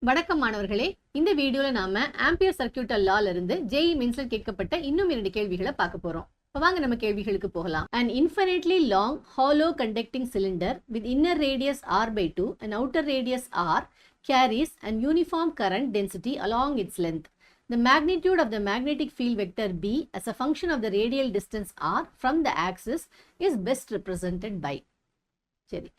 வணக்கம் மாணவர்களே, இந்த வீடியோல நாம ஆம்பியர் சர்க்யூட்டல் லால இருந்து JEE மெயின்ஸ்ல கேட்கப்பட்ட இன்னும் 2 கேள்விகளை பார்க்க போறோம். வாங்க நம்ம கேள்விகளுக்கு போகலாம். An infinitely long hollow conducting cylinder with inner radius r by 2 and outer radius r carries an uniform current density along its length. The magnitude of the magnetic field vector B as a function of the radial distance r from the axis is best represented by. சரி,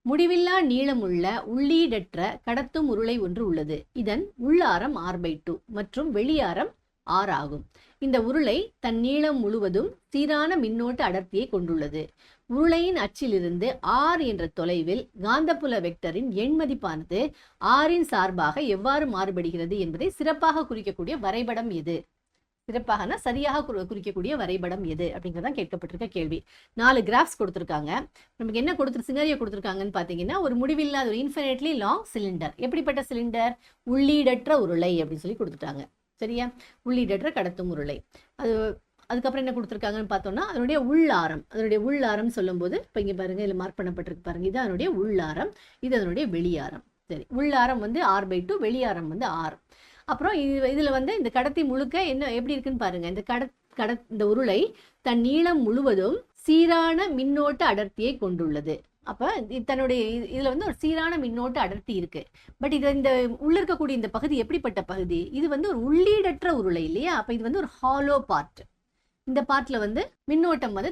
முடிவில்லா நீளமுள்ள உள்ளீடற்ற கடத்தும் உருளை ஒன்று உள்ளது. இதன் உள்ளாரம் r/2 மற்றும் வெளியாரம் r ஆகும். இந்த உருளை தன் நீளம் முழுவதும் சீரான மின்னோட்ட அடர்த்தியை கொண்டுள்ளது. உருளையின் அச்சிலிருந்து r என்ற தொலைவில் காந்தப்புல வெக்டரின் எண் மதிப்பானது r இன் சார்பாக எவ்வாறு மாறுபடுகிறது என்பதை சிறப்பாக குறிக்கக்கூடிய வரைபடம் எது? சிறப்பாகனா சரியாக குறிக்கக்கூடிய வரைபடம் எது அப்படிங்கிறதான் கேட்கப்பட்டிருக்க கேள்வி. 4 கிராஃப்ஸ் கொடுத்துருக்காங்க. நமக்கு என்ன சினாரியோ கொடுத்துருக்காங்கன்னு பார்த்தீங்கன்னா, ஒரு முடிவில்லாத ஒரு இன்ஃபினிட்லி லாங் சிலிண்டர். எப்படிப்பட்ட சிலிண்டர்? உள்ளீடற்ற உருளை அப்படின்னு சொல்லி கொடுத்துட்டாங்க. சரியா? உள்ளீடற்ற கடத்தும் உருளை. அதுக்கப்புறம் என்ன கொடுத்துருக்காங்கன்னு பார்த்தோம்னா, அதனுடைய உள்ளாரம் சொல்லும்போது இப்போ இங்கே பாருங்க, இதில் மார்க் பண்ணப்பட்டிருக்கு பாருங்க, இது அதனுடைய உள்ளாரம், இது அதனுடைய வெளியாரம். சரி, உள்ளாரம் வந்து r/2, வெளியாரம் வந்து r. அப்புறம் இதில் வந்து இந்த கடத்தி முழுக்க என்ன எப்படி இருக்குன்னு பாருங்க. இந்த உருளை தன் நீளம் முழுவதும் சீரான மின்னோட்ட அடர்த்தியை கொண்டுள்ளது. அப்போ தன்னுடைய இதில் வந்து ஒரு சீரான மின்னோட்ட அடர்த்தி இருக்கு. பட் இந்த உள்ள இருக்கக்கூடிய இந்த பகுதி எப்படிப்பட்ட பகுதி? இது வந்து ஒரு உள்ளீடற்ற உருளை இல்லையா? அப்போ இது வந்து ஒரு ஹாலோ பார்ட். இந்த பார்ட்ல வந்து மின்னோட்டம் வந்து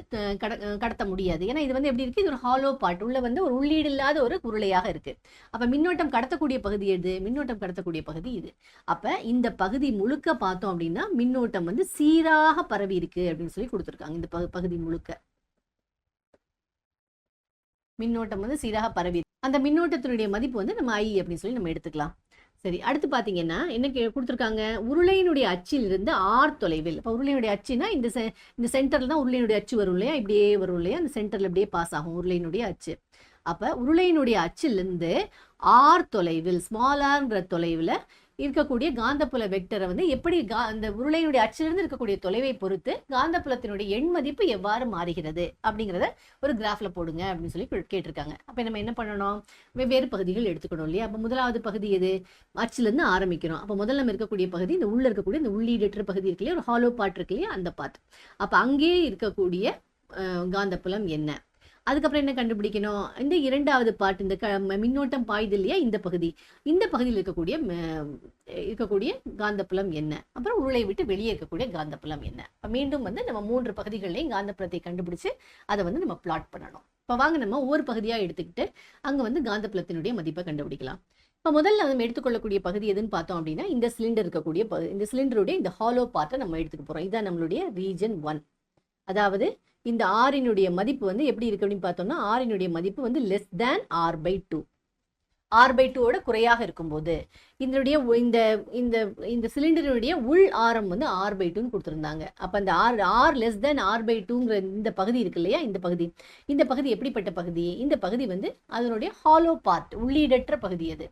கடத்த முடியாது. ஏன்னா இது வந்து எப்படி இருக்கு? இது ஒரு ஹாலோ பார்ட். உள்ள வந்து ஒரு உள்ளீடு இல்லாத ஒரு உருளையாக இருக்கு. அப்ப மின்னோட்டம் கடத்தக்கூடிய பகுதி எது? மின்னோட்டம் கடத்தக்கூடிய பகுதி இது. அப்ப இந்த பகுதி முழுக்க பார்த்தோம் அப்படின்னா மின்னோட்டம் வந்து சீராக பரவி இருக்கு அப்படின்னு சொல்லி கொடுத்துருக்காங்க. இந்த பகுதி முழுக்க மின்னோட்டம் வந்து சீராக பரவி. அந்த மின்னோட்டத்தினுடைய மதிப்பு வந்து நம்ம I அப்படின்னு சொல்லி நம்ம எடுத்துக்கலாம். சரி, அடுத்து பார்த்தீங்கன்னா என்ன கொடுத்துருக்காங்க? உருளையினுடைய அச்சிலிருந்து r தொலைவில். இப்போ உருளையினுடைய அச்சுனா இந்த சென்டர்ல தான் உருளையினுடைய அச்சு வரும் இல்லையா? இப்படியே வரும் இல்லையா? அந்த சென்டர்ல இப்படியே பாஸ் ஆகும் உருளையினுடைய அச்சு. அப்போ உருளையினுடைய அச்சிலிருந்து r தொலைவில், ஸ்மால் ஆர்ங்கிற தொலைவில் இருக்கக்கூடிய காந்தப்புல வெக்டரை வந்து எப்படி அந்த உருளையினுடைய அச்சிலிருந்து இருக்கக்கூடிய தொலைவை பொறுத்து காந்தப்புலத்தினுடைய எண் மதிப்பு எவ்வாறு மாறுகிறது அப்படிங்கிறத ஒரு கிராஃப்ல போடுங்க அப்படின்னு சொல்லி கேட்டிருக்காங்க. அப்போ நம்ம என்ன பண்ணணும்? வெவ்வேறு பகுதிகள் எடுத்துக்கணும் இல்லையா? அப்போ முதலாவது பகுதி எது? அச்சிலிருந்து ஆரம்பிக்கிறோம். அப்போ முதல்ல நம்ம இருக்கக்கூடிய பகுதி இந்த உள்ள இருக்கக்கூடிய இந்த உள்ளீடற்ற பகுதி இருக்கு இல்லையா? ஒரு ஹாலோ பார்ட் இருக்கு இல்லையா? அந்த பார்ட். அப்போ அங்கேயே இருக்கக்கூடிய காந்தப்புலம் என்ன? அதுக்கப்புறம் என்ன கண்டுபிடிக்கணும்? இந்த இரண்டாவது பார்ட், இந்த மின்னோட்டம் பாயுது இல்லையா? இந்த பகுதியில் இருக்கக்கூடிய காந்தப்புலம் என்ன? அப்புறம் உருளை விட்டு வெளியே இருக்கக்கூடிய காந்தப்புலம் என்ன? மீண்டும் வந்து நம்ம 3 பகுதிகளையும் காந்தப்புலத்தை கண்டுபிடிச்சு அதை வந்து நம்ம பிளாட் பண்ணணும். இப்போ வாங்க நம்ம ஒவ்வொரு பகுதியாக எடுத்துக்கிட்டு அங்கே வந்து காந்தப்புலத்தினுடைய மதிப்பை கண்டுபிடிக்கலாம். இப்போ முதல்ல நம்ம எடுத்துக்கொள்ளக்கூடிய பகுதி எதுன்னு பார்த்தோம் அப்படின்னா, இந்த சிலிண்டர் இருக்கக்கூடிய இந்த சிலிண்டருடைய இந்த ஹாலோ பார்ட்டை நம்ம எடுத்துக்க போகிறோம். இதான் நம்மளுடைய ரீஜன் 1. அதாவது இந்த ஆரினுடைய மதிப்பு வந்து எப்படி இருக்கு அப்படின்னு பார்த்தோம்னா, ஆரினுடைய மதிப்பு வந்து லெஸ் தேன் r/2. r/2 குறையாக இருக்கும்போது இதனுடைய இந்த சிலிண்டருடைய உள் ஆரம் வந்து r/2 கொடுத்துருந்தாங்க. அப்போ அந்த r லெஸ் தேன் r/2ங்கிற இந்த பகுதி இருக்கு இல்லையா? இந்த பகுதி எப்படிப்பட்ட பகுதி? இந்த பகுதி வந்து அதனுடைய ஹாலோ பார்ட், உள்ளீடற்ற பகுதி அது.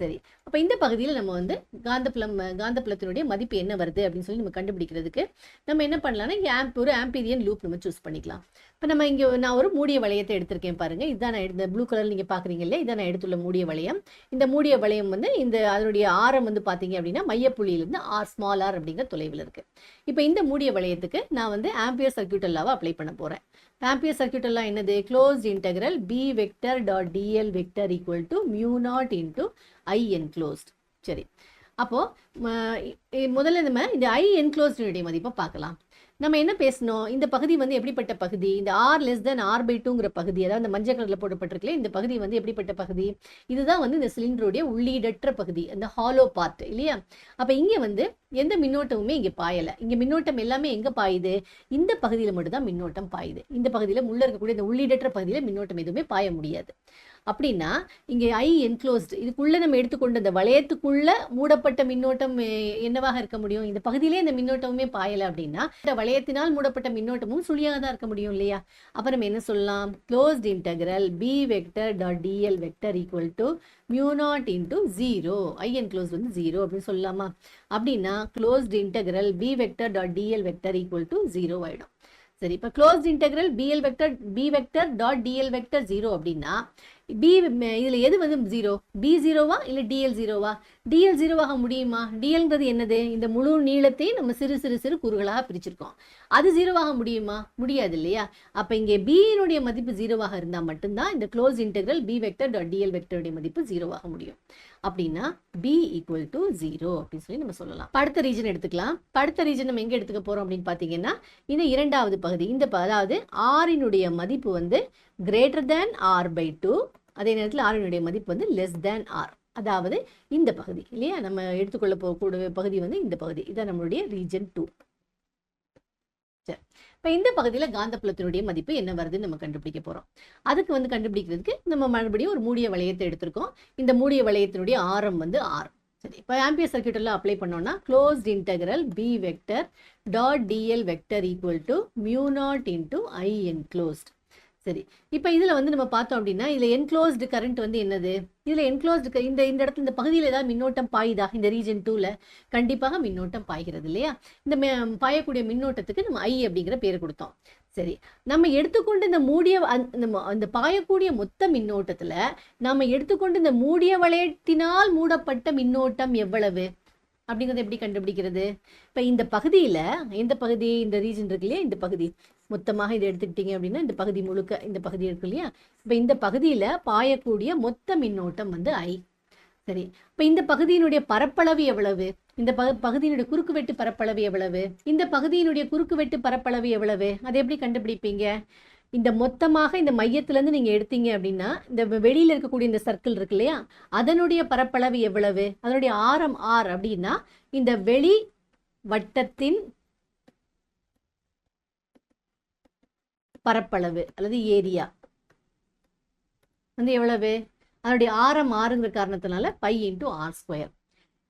சரி, அப்போ இந்த பகுதியில் நம்ம வந்து காந்தப்புலத்தினுடைய மதிப்பு என்ன வருது அப்படின்னு சொல்லி நம்ம கண்டுபிடிக்கிறதுக்கு நம்ம என்ன பண்ணலாம்னா, இங்கே ஒரு ஆம்பீரியன் லூப் நம்ம சூஸ் பண்ணிக்கலாம். இப்போ நம்ம இங்கே நான் ஒரு மூடிய வளையத்தை எடுத்திருக்கேன் பாருங்க. இதுதான் நான் இந்த ப்ளூ கலர் நீங்கள் பார்க்குறீங்க இல்லையா? இதான் நான் எடுத்துள்ள மூடிய வளையம். இந்த மூடிய வளையம் வந்து அதனுடைய ஆரம் வந்து பார்த்தீங்க அப்படின்னா மையப்புள்ளியிலிருந்து ஸ்மால் ஆர் அப்படிங்கிற தொலைவில் இருக்கு. இப்போ இந்த மூடிய வளையத்துக்கு நான் வந்து ஆம்பியர் சர்க்யூட்டல் லாவை அப்ளை பண்ண போகிறேன். ஆம்பியர் சர்க்யூட்டல் லா என்னது? Closed integral B vector dot dl vector equal to μ0 into I enclosed. சரி, அப்போ முதல்ல நம்ம இந்த I என்க்ளோஸ்டினுடைய மதிப்பை பார்க்கலாம். நம்ம என்ன பேசணும்? இந்த பகுதி வந்து எப்படிப்பட்ட பகுதி? இந்த r லெஸ் தேன் r/2ங்கிற பகுதி, அதாவது இந்த மஞ்சள் கலர்ல போடப்பட்டிருக்கல இந்த பகுதி வந்து எப்படிப்பட்ட பகுதி? இதுதான் வந்து இந்த சிலிண்டருடைய உள்ளீடற்ற பகுதி, அந்த ஹாலோ பார்ட் இல்லையா? அப்போ இங்கே வந்து எந்த மின்னோட்டமுமே இங்கே பாயலை. இங்கே மின்னோட்டம் எல்லாமே எங்கே பாயுது? இந்த பகுதியில் மட்டும்தான் மின்னோட்டம் பாயுது. இந்த பகுதியில் உள்ள இருக்கக்கூடிய இந்த உள்ளீடற்ற பகுதியில் மின்னோட்டம் எதுவுமே பாய முடியாது. அப்படின்னா இங்கே I என்க்ளோஸ்ட், இதுக்குள்ள நம்ம எடுத்துக்கொண்ட இந்த வளையத்துக்குள்ள மூடப்பட்ட மின்னோட்டம் என்னவாக இருக்க முடியும்? இந்த பகுதியிலே இந்த மின்னோட்டமுமே பாயலை அப்படின்னா இந்த வளையத்தினால் மூடப்பட்ட மின்னோட்டமும் சுழியாக தான் இருக்க முடியும் இல்லையா? அப்போ நம்ம என்ன சொல்லலாம்? Closed integral B vector dot dl vector equal to μ0 into 0. I enclosed வந்து 0 அப்படின்னு சொல்லலாமா? அப்படின்னா closed integral B vector dot dl vector equal to 0 ஆயிடும். சரி, இப்போ closed integral B vector dot dl vector 0 அப்படின்னா பி இதில் எது வந்து 0? பி 0வா இல்லை டிஎல் 0வா? டிஎல் 0வாக முடியுமா? டிஎல்ங்கிறது என்னது? இந்த முழு நீளத்தையும் நம்ம சிறு சிறு சிறு கூறுகளாக பிரிச்சிருக்கோம். அது 0வாக முடியுமா? முடியாது இல்லையா? அப்போ இங்கே பியினுடைய மதிப்பு 0வாக இருந்தால் மட்டும்தான் இந்த close integral B vector dot dl வெக்டருடைய மதிப்பு 0வாக முடியும். அப்படின்னா பி ஈக்குவல் டு 0 அப்படின்னு சொல்லி நம்ம சொல்லலாம். அடுத்த ரீஜன் எடுத்துக்கலாம். அடுத்த ரீஜன் நம்ம எங்கே எடுத்துக்க போகிறோம் அப்படின்னு பார்த்தீங்கன்னா இந்த இரண்டாவது பகுதி. அதாவது ஆரினுடைய மதிப்பு வந்து கிரேட்டர் தேன் ஆர் பை 2, அதே நேரத்தில் ஆரினுடைய மதிப்பு வந்து லெஸ் தேன் ஆர். அதாவது இந்த பகுதி இல்லையா, நம்ம எடுத்துக்கொள்ள போகக்கூடிய பகுதி வந்து இந்த பகுதி. இதான் நம்மளுடைய ரீஜன் 2. சரி, இப்போ இந்த பகுதியில் காந்தப்புலத்தினுடைய மதிப்பு என்ன வருதுன்னு நம்ம கண்டுபிடிக்க போகிறோம். அதுக்கு வந்து கண்டுபிடிக்கிறதுக்கு நம்ம மறுபடியும் ஒரு மூடிய வளையத்தை எடுத்திருக்கோம். இந்த மூடிய வளையத்தினுடைய ஆரம் வந்து ஆர். சரி, இப்போ ஆம்பியர் சர்க்யூட் எல்லாம் அப்ளை பண்ணோம்னா closed integral B vector dot DL vector equal to mu naught into I enclosed. சரி, இப்போ இதில் வந்து நம்ம பார்த்தோம் அப்படின்னா இதில் என்க்ளோஸ்டு கரண்ட் வந்து என்னது? இதில் என்க்ளோஸ்டு இந்த இடத்துல இந்த பகுதியில் ஏதாவது மின்னோட்டம் பாயுதா? இந்த ரீஜன் 2ல கண்டிப்பாக மின்னோட்டம் பாய்கிறது இல்லையா? இந்த பாயக்கூடிய மின்னோட்டத்துக்கு நம்ம ஐ அப்படிங்கிற பேர் கொடுத்தோம். சரி, நம்ம எடுத்துக்கொண்டு இந்த மூடிய அந்த பாயக்கூடிய மொத்த மின்னோட்டத்தில் நம்ம எடுத்துக்கொண்டு இந்த மூடிய வளையத்தினால் மூடப்பட்ட மின்னோட்டம் எவ்வளவு அப்படிங்கிறத எப்படி கண்டுபிடிக்கிறது? இப்போ இந்த பகுதியில் எந்த பகுதி? இந்த ரீஜன் இருக்கு இல்லையா, இந்த பகுதி மொத்தமாக இதை எடுத்துக்கிட்டீங்க அப்படின்னா இந்த பகுதி முழுக்க இந்த பகுதி இருக்கு இல்லையா, இப்போ இந்த பகுதியில் பாயக்கூடிய மொத்த மின்னோட்டம் வந்து ஐ. சரி, இப்போ இந்த பகுதியினுடைய பரப்பளவு எவ்வளவு? இந்த பகுதியினுடைய குறுக்கு வெட்டு பரப்பளவு எவ்வளவு? இந்த பகுதியினுடைய குறுக்கு வெட்டு பரப்பளவு எவ்வளவு? அதை எப்படி கண்டுபிடிப்பீங்க? இந்த மொத்தமாக இந்த மையத்திலேருந்து நீங்கள் எடுத்தீங்க அப்படின்னா இந்த வெளியில் இருக்கக்கூடிய இந்த சர்க்கிள் இருக்கு இல்லையா, அதனுடைய பரப்பளவு எவ்வளவு? அதனுடைய ஆரம் ஆர் அப்படின்னா இந்த வெளி வட்டத்தின் பரப்பளவு அல்லது ஏரியா வந்து எவ்வளவு? அதனுடைய ஆரம் ஆறுங்கிற காரணத்தினால பை இன்டூ ஆர் ஸ்கொயர்.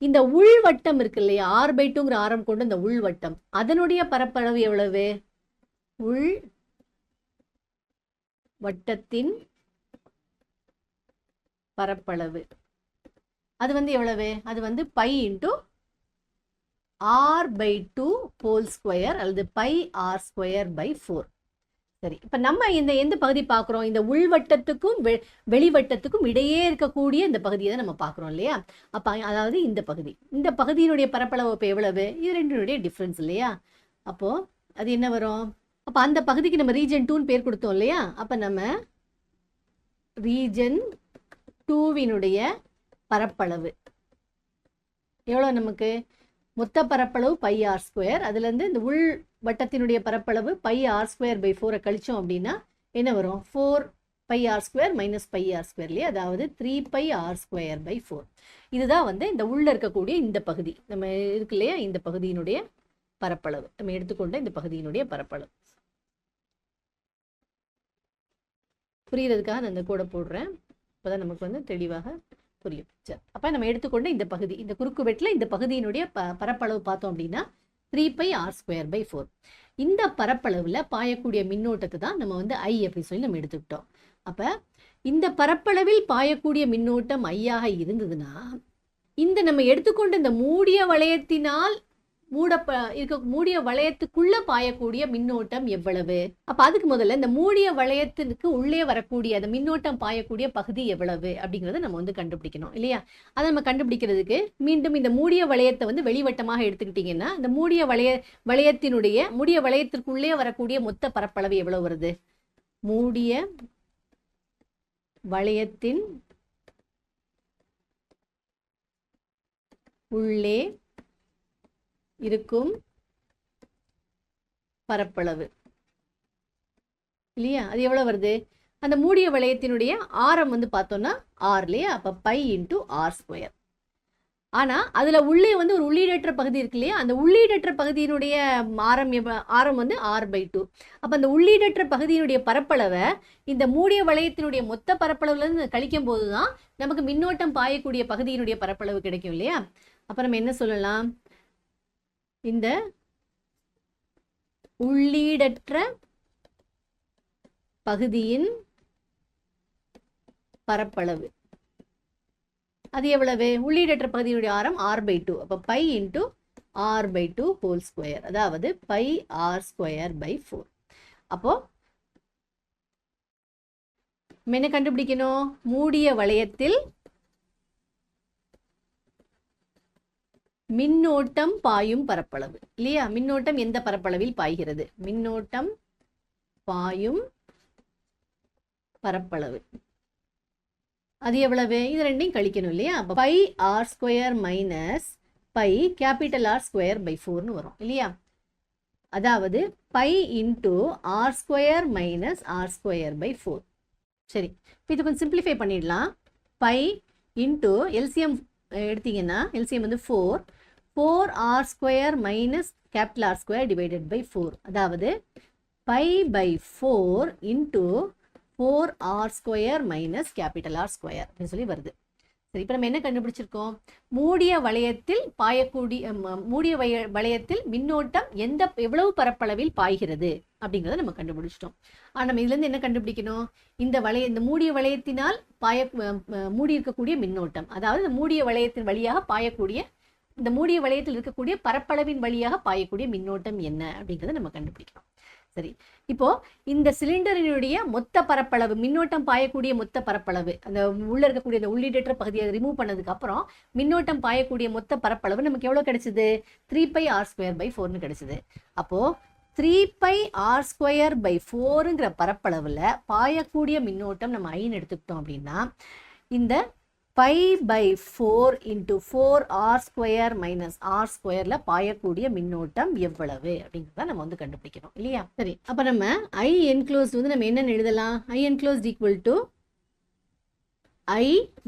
இந்த உள்வட்டம் இருக்கு இல்லையா, ஆர் பை 2ங்கிற ஆரம் கொண்டு இந்த உள்வட்டம் அதனுடைய பரப்பளவு எவ்வளவு? உள் வட்டத்தின் பரப்பளவு அது வந்து எவ்வளவு? அது வந்து pi into R by 2 whole square அல்லது பை ஆர் ஸ்கொயர் பை 4. சரி, இப்போ நம்ம இந்த எந்த பகுதி பார்க்குறோம்? இந்த உள்வட்டத்துக்கும் வெளிவட்டத்துக்கும் இடையே இருக்கக்கூடிய இந்த பகுதியை தான் நம்ம பார்க்குறோம் இல்லையா? அப்போ அதாவது இந்த பகுதியினுடைய பரப்பளவு இப்போ எவ்வளவு? இது ரெண்டினுடைய டிஃப்ரென்ஸ் இல்லையா? அப்போது அது என்ன வரும்? அப்போ அந்த பகுதிக்கு நம்ம ரீஜன் 2ன்னு பேர் கொடுத்தோம் இல்லையா? அப்போ நம்ம ரீஜன் 2வினுடைய பரப்பளவு எவ்வளோ? நமக்கு மொத்த பரப்பளவு பை ஆர் ஸ்கொயர், அதுலேருந்து இந்த உள் வட்டத்தினுடைய பரப்பளவு பை ஆர் ஸ்கொயர் பை 4 கழிச்சோம் அப்படின்னா என்ன வரும்? 4 pi R square minus pi R square இல்லையா, அதாவது 3 பை ஆர் ஸ்கொயர் பை 4. இதுதான் வந்து இந்த உள்ள இருக்கக்கூடிய இந்த பகுதி நம்ம இருக்கு இல்லையா, இந்த பகுதியினுடைய பரப்பளவு. நம்ம எடுத்துக்கொண்ட இந்த பகுதியினுடைய பரப்பளவு புரியுறதுக்காக நான் இந்த கூட போடுறேன், அப்போதான் நமக்கு வந்து தெளிவாக புரியும். சரி, அப்போ நம்ம எடுத்துக்கொண்ட இந்த பகுதி, இந்த குறுக்கு வெட்டில் இந்த பகுதியினுடைய பரப்பளவு பார்த்தோம் அப்படின்னா 3 பை ஆர் ஸ்கொயர் பை 4. இந்த பரப்பளவில் பாயக்கூடிய மின்னோட்டத்தை தான் நம்ம வந்து ஐ அப்படின்னு சொல்லி நம்ம எடுத்துக்கிட்டோம். அப்போ இந்த பரப்பளவில் பாயக்கூடிய மின்னோட்டம் ஐயாக இருந்ததுன்னா இந்த நம்ம எடுத்துக்கொண்ட இந்த மூடிய வளையத்தினால் மூடிய வளையத்துக்குள்ள பாயக்கூடிய மின்னோட்டம் எவ்வளவு? அப்ப அதுக்கு முதல்ல இந்த மூடிய வளையத்திற்கு உள்ளே வரக்கூடிய அந்த மின்னோட்டம் பாயக்கூடிய பகுதி எவ்வளவு அப்படிங்கறத நம்ம வந்து கண்டுபிடிக்கணும் இல்லையா? அதை நம்ம கண்டுபிடிக்கிறதுக்கு மீண்டும் இந்த மூடிய வளையத்தை வந்து வெளிவட்டமாக எடுத்துக்கிட்டீங்கன்னா இந்த மூடிய வளையத்திற்குள்ளே வரக்கூடிய மொத்த பரப்பளவு எவ்வளவு வருது? மூடிய வளையத்தின் உள்ளே இருக்கும் பரப்பளவு இல்லையா, அது எவ்வளவு வருது? அந்த மூடிய வளையத்தினுடைய ஆரம் வந்து பார்த்தோம்னா ஆர் இல்லையா, அப்ப பை இன்டூ ஆர் ஸ்கொயர். ஆனா அதுல உள்ளே வந்து ஒரு உள்ளீடற்ற பகுதி இருக்கு இல்லையா, அந்த உள்ளீடற்ற பகுதியினுடைய ஆரம் வந்து ஆர் பை 2. அப்ப அந்த உள்ளீடற்ற பகுதியினுடைய பரப்பளவை இந்த மூடிய வளையத்தினுடைய மொத்த பரப்பளவுல இருந்து கழிக்கும் போதுதான் நமக்கு மின்னோட்டம் பாயக்கூடிய பகுதியினுடைய பரப்பளவு கிடைக்கும் இல்லையா? அப்ப நம்ம என்ன சொல்லலாம்? இந்த உள்ளீடற்ற பகுதியின் பரப்பளவு அது எவ்வளவு? உள்ளீடற்ற பகுதியினுடைய ஆரம் ஆர் பை 2, அப்ப pi into R by 2 whole square, அதாவது பை ஆர் ஸ்கொயர் பை 4. அப்போ நம்ம என்ன கண்டுபிடிக்கணும்? மூடிய வளையத்தில் மின்னோட்டம் பாயும் பரப்பளவு இல்லையா? மின்னோட்டம் எந்த பரப்பளவில் பாய்கிறது? மின்னோட்டம் பாயும் பரப்பளவு அது எவ்வளவு? இது ரெண்டையும் கழிக்கணும் இல்லையா? Pi R square minus pi capital r square by 4ன்னு வரும் இல்லையா? அதாவது pi into r square minus r square by 4. சரி, இப்போ இது கொஞ்சம் சிம்பிளிஃபை பண்ணிடலாம். பை இன்டூ எல்சிஎம் எடுத்தீங்கன்னா எல்சிஎம் வந்து 4 r square minus capital r square divided by 4. அதாவது pi pi 4 into 4r square minus capital r square அப்படின்னு சொல்லி வருது. சரி, இப்போ நம்ம என்ன கண்டுபிடிச்சிருக்கோம்? மூடிய வளையத்தில் பாயக்கூடிய மூடிய வளையத்தில் மின்னோட்டம் எவ்வளவு பரப்பளவில் பாய்கிறது அப்படிங்கிறத நம்ம கண்டுபிடிச்சிட்டோம். ஆனால் நம்ம இதுலேருந்து என்ன கண்டுபிடிக்கணும்? இந்த மூடிய வளையத்தினால் மூடி இருக்கக்கூடிய மின்னோட்டம், அதாவது இந்த மூடிய வளையத்தின் வழியாக பாயக்கூடிய இந்த மூடிய வளையத்தில் இருக்கக்கூடிய பரப்பளவின் வழியாக பாயக்கூடிய மின்னோட்டம் என்ன அப்படிங்கிறத நம்ம கண்டுபிடிக்கணும். சரி, இப்போ இந்த சிலிண்டரினுடைய மொத்த பரப்பளவு, மின்னோட்டம் பாயக்கூடிய மொத்த பரப்பளவு, அந்த உள்ள இருக்கக்கூடிய அந்த உள்ளீடற்ற பகுதியை ரிமூவ் பண்ணதுக்கு அப்புறம் மின்னோட்டம் பாயக்கூடிய மொத்த பரப்பளவு நமக்கு எவ்வளவு கிடைச்சது? 3πr²/4ன்னு கிடைச்சது. அப்போ 3πr²/4ங்கிற பரப்பளவுல பாயக்கூடிய மின்னோட்டம் நம்ம ஐன்னு எடுத்துக்கிட்டோம் அப்படின்னா இந்த pi pi 4 into 4r² minus r²ல பாயக்கூடிய மின்னோட்டம் எவ்வளவு அப்படிங்கிறத நம்ம வந்து கண்டுபிடிக்கணும் இல்லையா? சரி, அப்போ நம்ம ஐ என்க்ளோஸ்ட் வந்து நம்ம என்னன்னு எழுதலாம்? I enclosed equal to I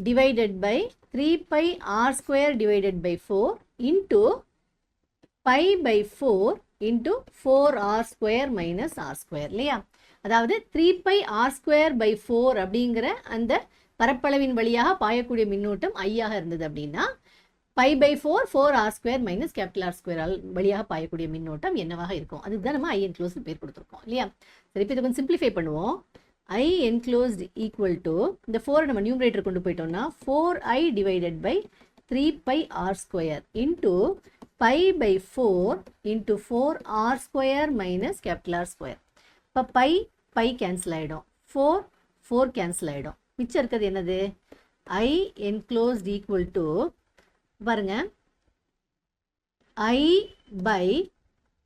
divided by 3πr² divided by 4 into pi pi 4 into 4r² minus r² இல்லையா? அதாவது 3πr²/4 அப்படிங்கிற அந்த பரப்பளவின் வழியாக பாயக்கூடிய மின்னோட்டம் ஐயாக இருந்தது அப்படின்னா pi pi 4r² minus capital R வழியாக பாயக்கூடிய மின்னோட்டம் என்னவாக இருக்கும்? அதுதான் நம்ம ஐ என்க்ளோஸ்ட் பேர் கொடுத்துருக்கோம் இல்லையா? சரி, இப்போ இதை கொஞ்சம் சிம்பிளிஃபை பண்ணுவோம். ஐ என்க்ளோஸ்ட் ஈக்குவல் டு இந்த 4 நம்ம நியூமரேட்டர் கொண்டு போயிட்டோம்னா 4i divided by 3πr² into pi pi 4 into 4r² minus capital R. இப்போ பை கேன்சல் ஆகிடும், 4 கேன்சல் ஆகிடும். மிச்சம் இருக்கிறது என்னது? ஐ என்க்ளோஸ்ட் ஈக்குவல் டு பாருங்க I by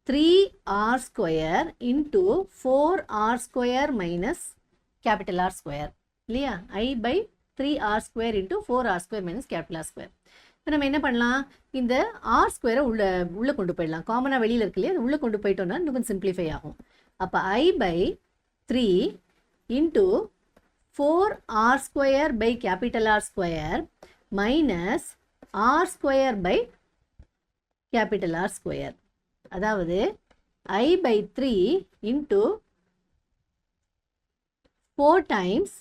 3r² into 4r² minus capital R இல்லையா? I by 3r² into 4r² minus capital R. இப்போ நம்ம என்ன பண்ணலாம்? இந்த r² உள்ள கொண்டு போயிடலாம். காமனாக வெளியில் இருக்கு இல்லையா? அது உள்ளே கொண்டு போயிட்டோம்னா இன்னும் கொஞ்சம் சிம்பிளிஃபை ஆகும். அப்போ I by 3 into 4r² by capital R² minus r² by capital R². அதாவது I by 3 into 4 times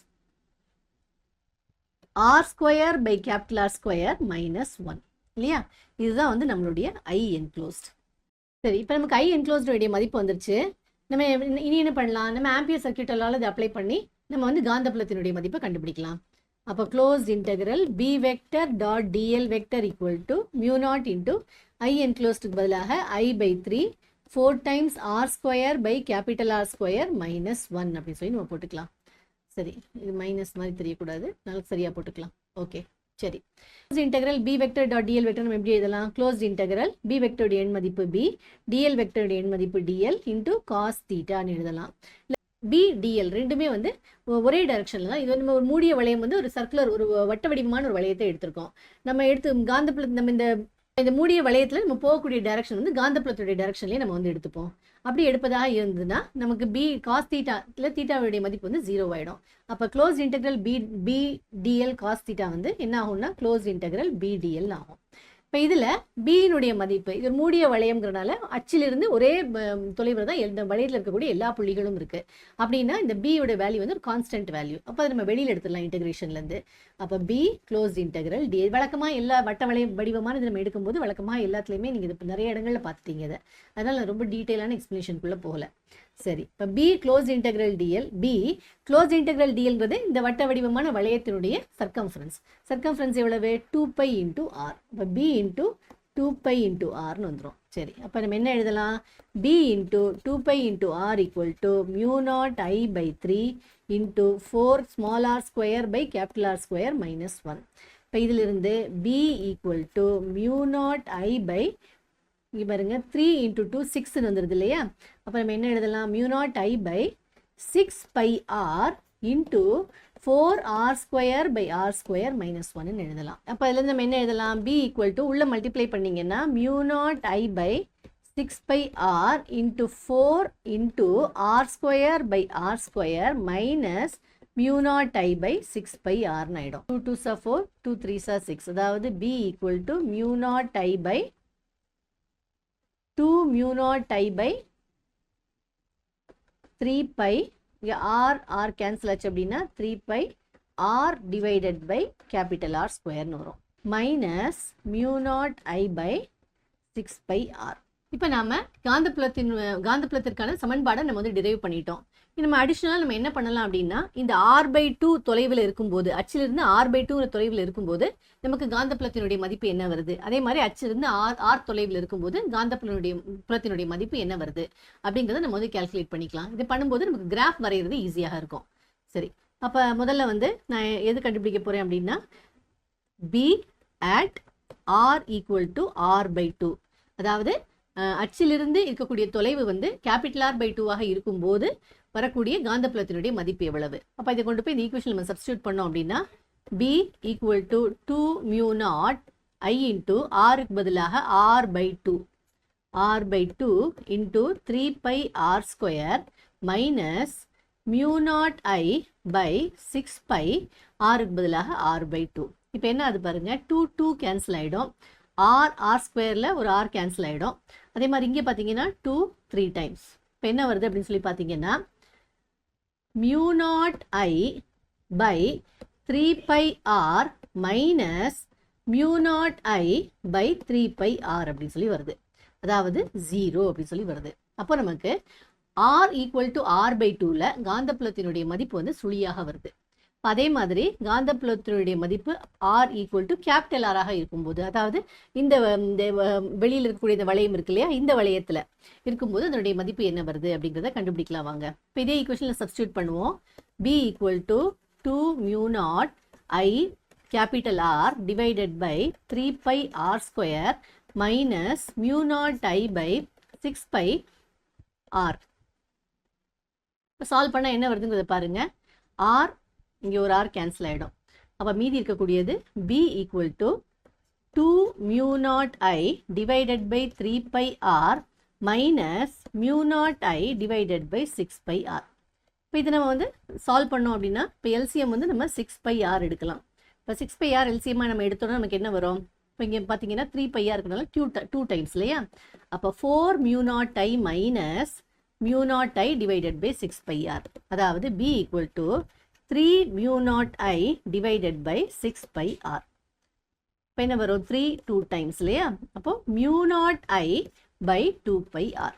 r² by capital R² minus 1 இல்லையா? இதுதான் வந்து நம்மளுடைய I enclosed. சரி, இப்போ நமக்கு I enclosed உடைய மதிப்பு வந்துருச்சு. நம்ம இனி என்ன பண்ணலாம்? நம்ம ஆம்பியர் சர்க்யூட் எல்லாம் இதை அப்ளை பண்ணி நம்ம வந்து காந்தப்புலத்தினுடைய மதிப்பை கண்டுபிடிக்கலாம். அப்போ closed integral B vector dot dl vector equal to μ0 into I என்க்ளோஸ்டுக்கு பதிலாக I by 3 4 times r² by capital R² மைனஸ் 1 அப்படின்னு சொல்லி நம்ம போட்டுக்கலாம். சரி, இது மைனஸ் மாதிரி தெரியக்கூடாது, நாளைக்கு சரியாக போட்டுக்கலாம். ஓகே, சரி. Integral B vector dot dl vector நம்ம எப்படி எழுதலாம்? க்ளோஸ்ட் இன்டெக்ரல் B வெக்டருடைய எண் மதிப்பு B, dl வெக்டருடைய எண் மதிப்பு dl இன்டூ காஸ் தீட்டான்னு எழுதலாம். B dl ரெண்டுமே வந்து ஒரே டைரக்ஷனில் தான். இது வந்து நம்ம ஒரு மூடிய வளையம் வந்து ஒரு சர்க்குலர் ஒரு வட்ட வடிவமான ஒரு வளையத்தை எடுத்திருக்கோம். நம்ம எடுத்து காந்தப்புலத்து நம்ம இந்த மூடிய வளையத்தில் நம்ம போகக்கூடிய டைரக்ஷன் வந்து காந்தப்புலத்துடைய டைரக்ஷன்லேயே நம்ம வந்து எடுத்துப்போம். அப்படி எடுப்பதாக இருந்ததுன்னா நமக்கு B காஸ் தீட்டா இல்லை தீட்டாவுடைய மதிப்பு வந்து 0 ஆகிடும். அப்போ close integral B dl cos theta வந்து என்ன ஆகும்னா க்ளோஸ் இன்டெக்ரல் B dl ஆகும். இப்போ இதில் பியினுடைய மதிப்பு, இது ஒரு மூடிய வளையம்ங்கிறனால அச்சிலிருந்து ஒரே தொலைவில் தான் இந்த வளையத்தில் இருக்கக்கூடிய எல்லா புள்ளிகளும் இருக்குது. அப்படின்னா இந்த பியோட வேல்யூ வந்து ஒரு கான்ஸ்டன்ட் வேல்யூ. அப்போ அதை நம்ம வெளியில் எடுத்துடலாம் இன்டெகிரேஷன்லேருந்து. அப்போ B க்ளோஸ்ட் இன்டெக்ரல் டி வழக்கமாக எல்லா வட்ட வடிவமான இது நம்ம எடுக்கும்போது வழக்கமாக எல்லாத்துலேயுமே நீங்கள் இது நிறைய இடங்களில் பார்த்துட்டீங்க இதை. அதனால் நான் ரொம்ப டீட்டெயிலான எக்ஸ்பிளேஷனுக்குள்ளே போகல. சரி, இப்போ B close integral dl, B close integral dlங்கிறது இந்த வட்ட வடிவமான வளையத்தினுடைய சர்க்கம்ஃபரன்ஸ் எவ்வளவு? 2π இன்டூ r. இப்போ B இன்டூ 2 pi into rன்னு வந்துரும். சரி, அப்போ நம்ம என்ன எழுதலாம்? b into 2 pi into r equal to mu naught I by 3 into 4 small r square by capital R square minus 1. இப்போ இதிலிருந்து b equal to mu naught I by இங்கே பாருங்க 3 into 2 6ன்னு வந்துடுது இல்லையா? அப்போ நம்ம என்ன எழுதலாம்? mu naught I by 6 pi r into 4r square by r square minus 1ன்னு எழுதலாம். அப்போ இதில் நம்ம என்ன எழுதலாம்? b equal to உள்ள மல்டிப்ளை பண்ணிங்கன்னா mu naught I by 6 pi r into 4 into r square by r square minus mu naught I by 6 pi r ஆயிடும். 2 2s are 4, 2 3s are 6. அதாவது b equal to mu naught I by 2 mu naught I by 3 pi, இங்கே r cancel ஆச்சு அப்படின்னா 3 pi r divided by capital R ஸ்கொயர்னு வரும். Minus mu naught I by 6 pi r. இப்போ நாம காந்தப்புலத்திற்கான சமன்பாடை நம்ம வந்து டிரைவ் பண்ணிட்டோம். நம்ம அடிஷனலாக நம்ம என்ன பண்ணலாம் அப்படின்னா, இந்த r/2 தொலைவில் இருக்கும்போது, அச்சிலிருந்து r/2 தொலைவில் இருக்கும்போது நமக்கு காந்தப்புலத்தினுடைய மதிப்பு என்ன வருது, அதே மாதிரி அச்சிலிருந்து r தொலைவில் இருக்கும்போது காந்தப்புலத்தினுடைய மதிப்பு என்ன வருது அப்படிங்கிறத நம்ம வந்து கால்குலேட் பண்ணிக்கலாம். இது பண்ணும்போது நமக்கு கிராஃப் வரைகிறது ஈஸியாக இருக்கும். சரி, அப்போ முதல்ல வந்து நான் எது கண்டுபிடிக்க போகிறேன் அப்படின்னா, b at r equal to r/2, அதாவது அச்சிலிருந்து இருக்கக்கூடிய தொலைவு வந்து கேபிட்டல் R/2ஆக இருக்கும்போது வரக்கூடிய காந்தப்புலத்தினுடைய மதிப்பு எவ்வளவு. அப்போ இதை கொண்டு போய் இந்த ஈக்குவேஷன் நம்ம சப்ஸ்டியூட் பண்ணோம் அப்படின்னா b equal to 2 mu naught I into rக்கு பதிலாக r/2 into 3 pi r square minus mu naught I by 6 pi rக்கு பதிலாக r/2. இப்போ என்ன அது பாருங்க, 2 2 கேன்சல் ஆகிடும், r ஸ்கொயரில் ஒரு r கேன்சல் ஆகிடும். அதே மாதிரி இங்கே பார்த்தீங்கன்னா 2 3 டைம்ஸ். இப்போ என்ன வருது அப்படின்னு சொல்லி பார்த்தீங்கன்னா mu naught I by 3 pi r minus mu naught I by 3 pi r அப்படின்னு சொல்லி வருது. அதாவது 0 அப்படின்னு சொல்லி வருது. அப்போ நமக்கு r equal to r/2ல காந்தப்புலத்தினுடைய மதிப்பு வந்து சுழியாக வருது. அதே மாதிரி காந்தப்புலத்தினுடைய மதிப்பு r equal to capital R ஆக இருக்கும்போது, அதாவது இந்த வெளியில் இருக்கக்கூடிய இந்த வளையம் இருக்கு இல்லையா, இந்த வளையத்தில் இருக்கும்போது அதனுடைய மதிப்பு என்ன வருது அப்படிங்கிறத கண்டுபிடிக்கலாம் வாங்க. இப்போ இதே ஈக்குவேஷனில் சப்ஸ்டியூட் பண்ணுவோம். b equal to 2 mu naught I capital R divided by 3 pi r square minus mu naught I by 6 pi r. இப்போ சால்வ் பண்ணால் என்ன வருதுங்கிறத பாருங்க. r இங்கே ஒரு r கேன்சல் ஆகிடும். அப்போ மீதி இருக்கக்கூடியது b equal to 2 mu naught I divided by 3 pi r minus mu naught I divided by 6 pi r. இப்போ இது நம்ம வந்து சால்வ் பண்ணோம் அப்படின்னா, இப்போ எல்சிஎம் வந்து நம்ம 6 pi r எடுக்கலாம். இப்போ 6 pi r எல்சிஎம்மாக நம்ம எடுத்தோம்னா நமக்கு என்ன வரும்? இப்போ இங்கே பார்த்தீங்கன்னா 3 pi r இருக்கிறதுனால 2 டைம்ஸ் இல்லையா? அப்போ 4 mu naught I minus mu naught I divided by 6 pi r. அதாவது b equal to 3 mu naught I divided by 6 pi r. இப்போ என்ன வரும்? 3 2 டைம்ஸ் இல்லையா? அப்போ mu naught I by 2 pi r.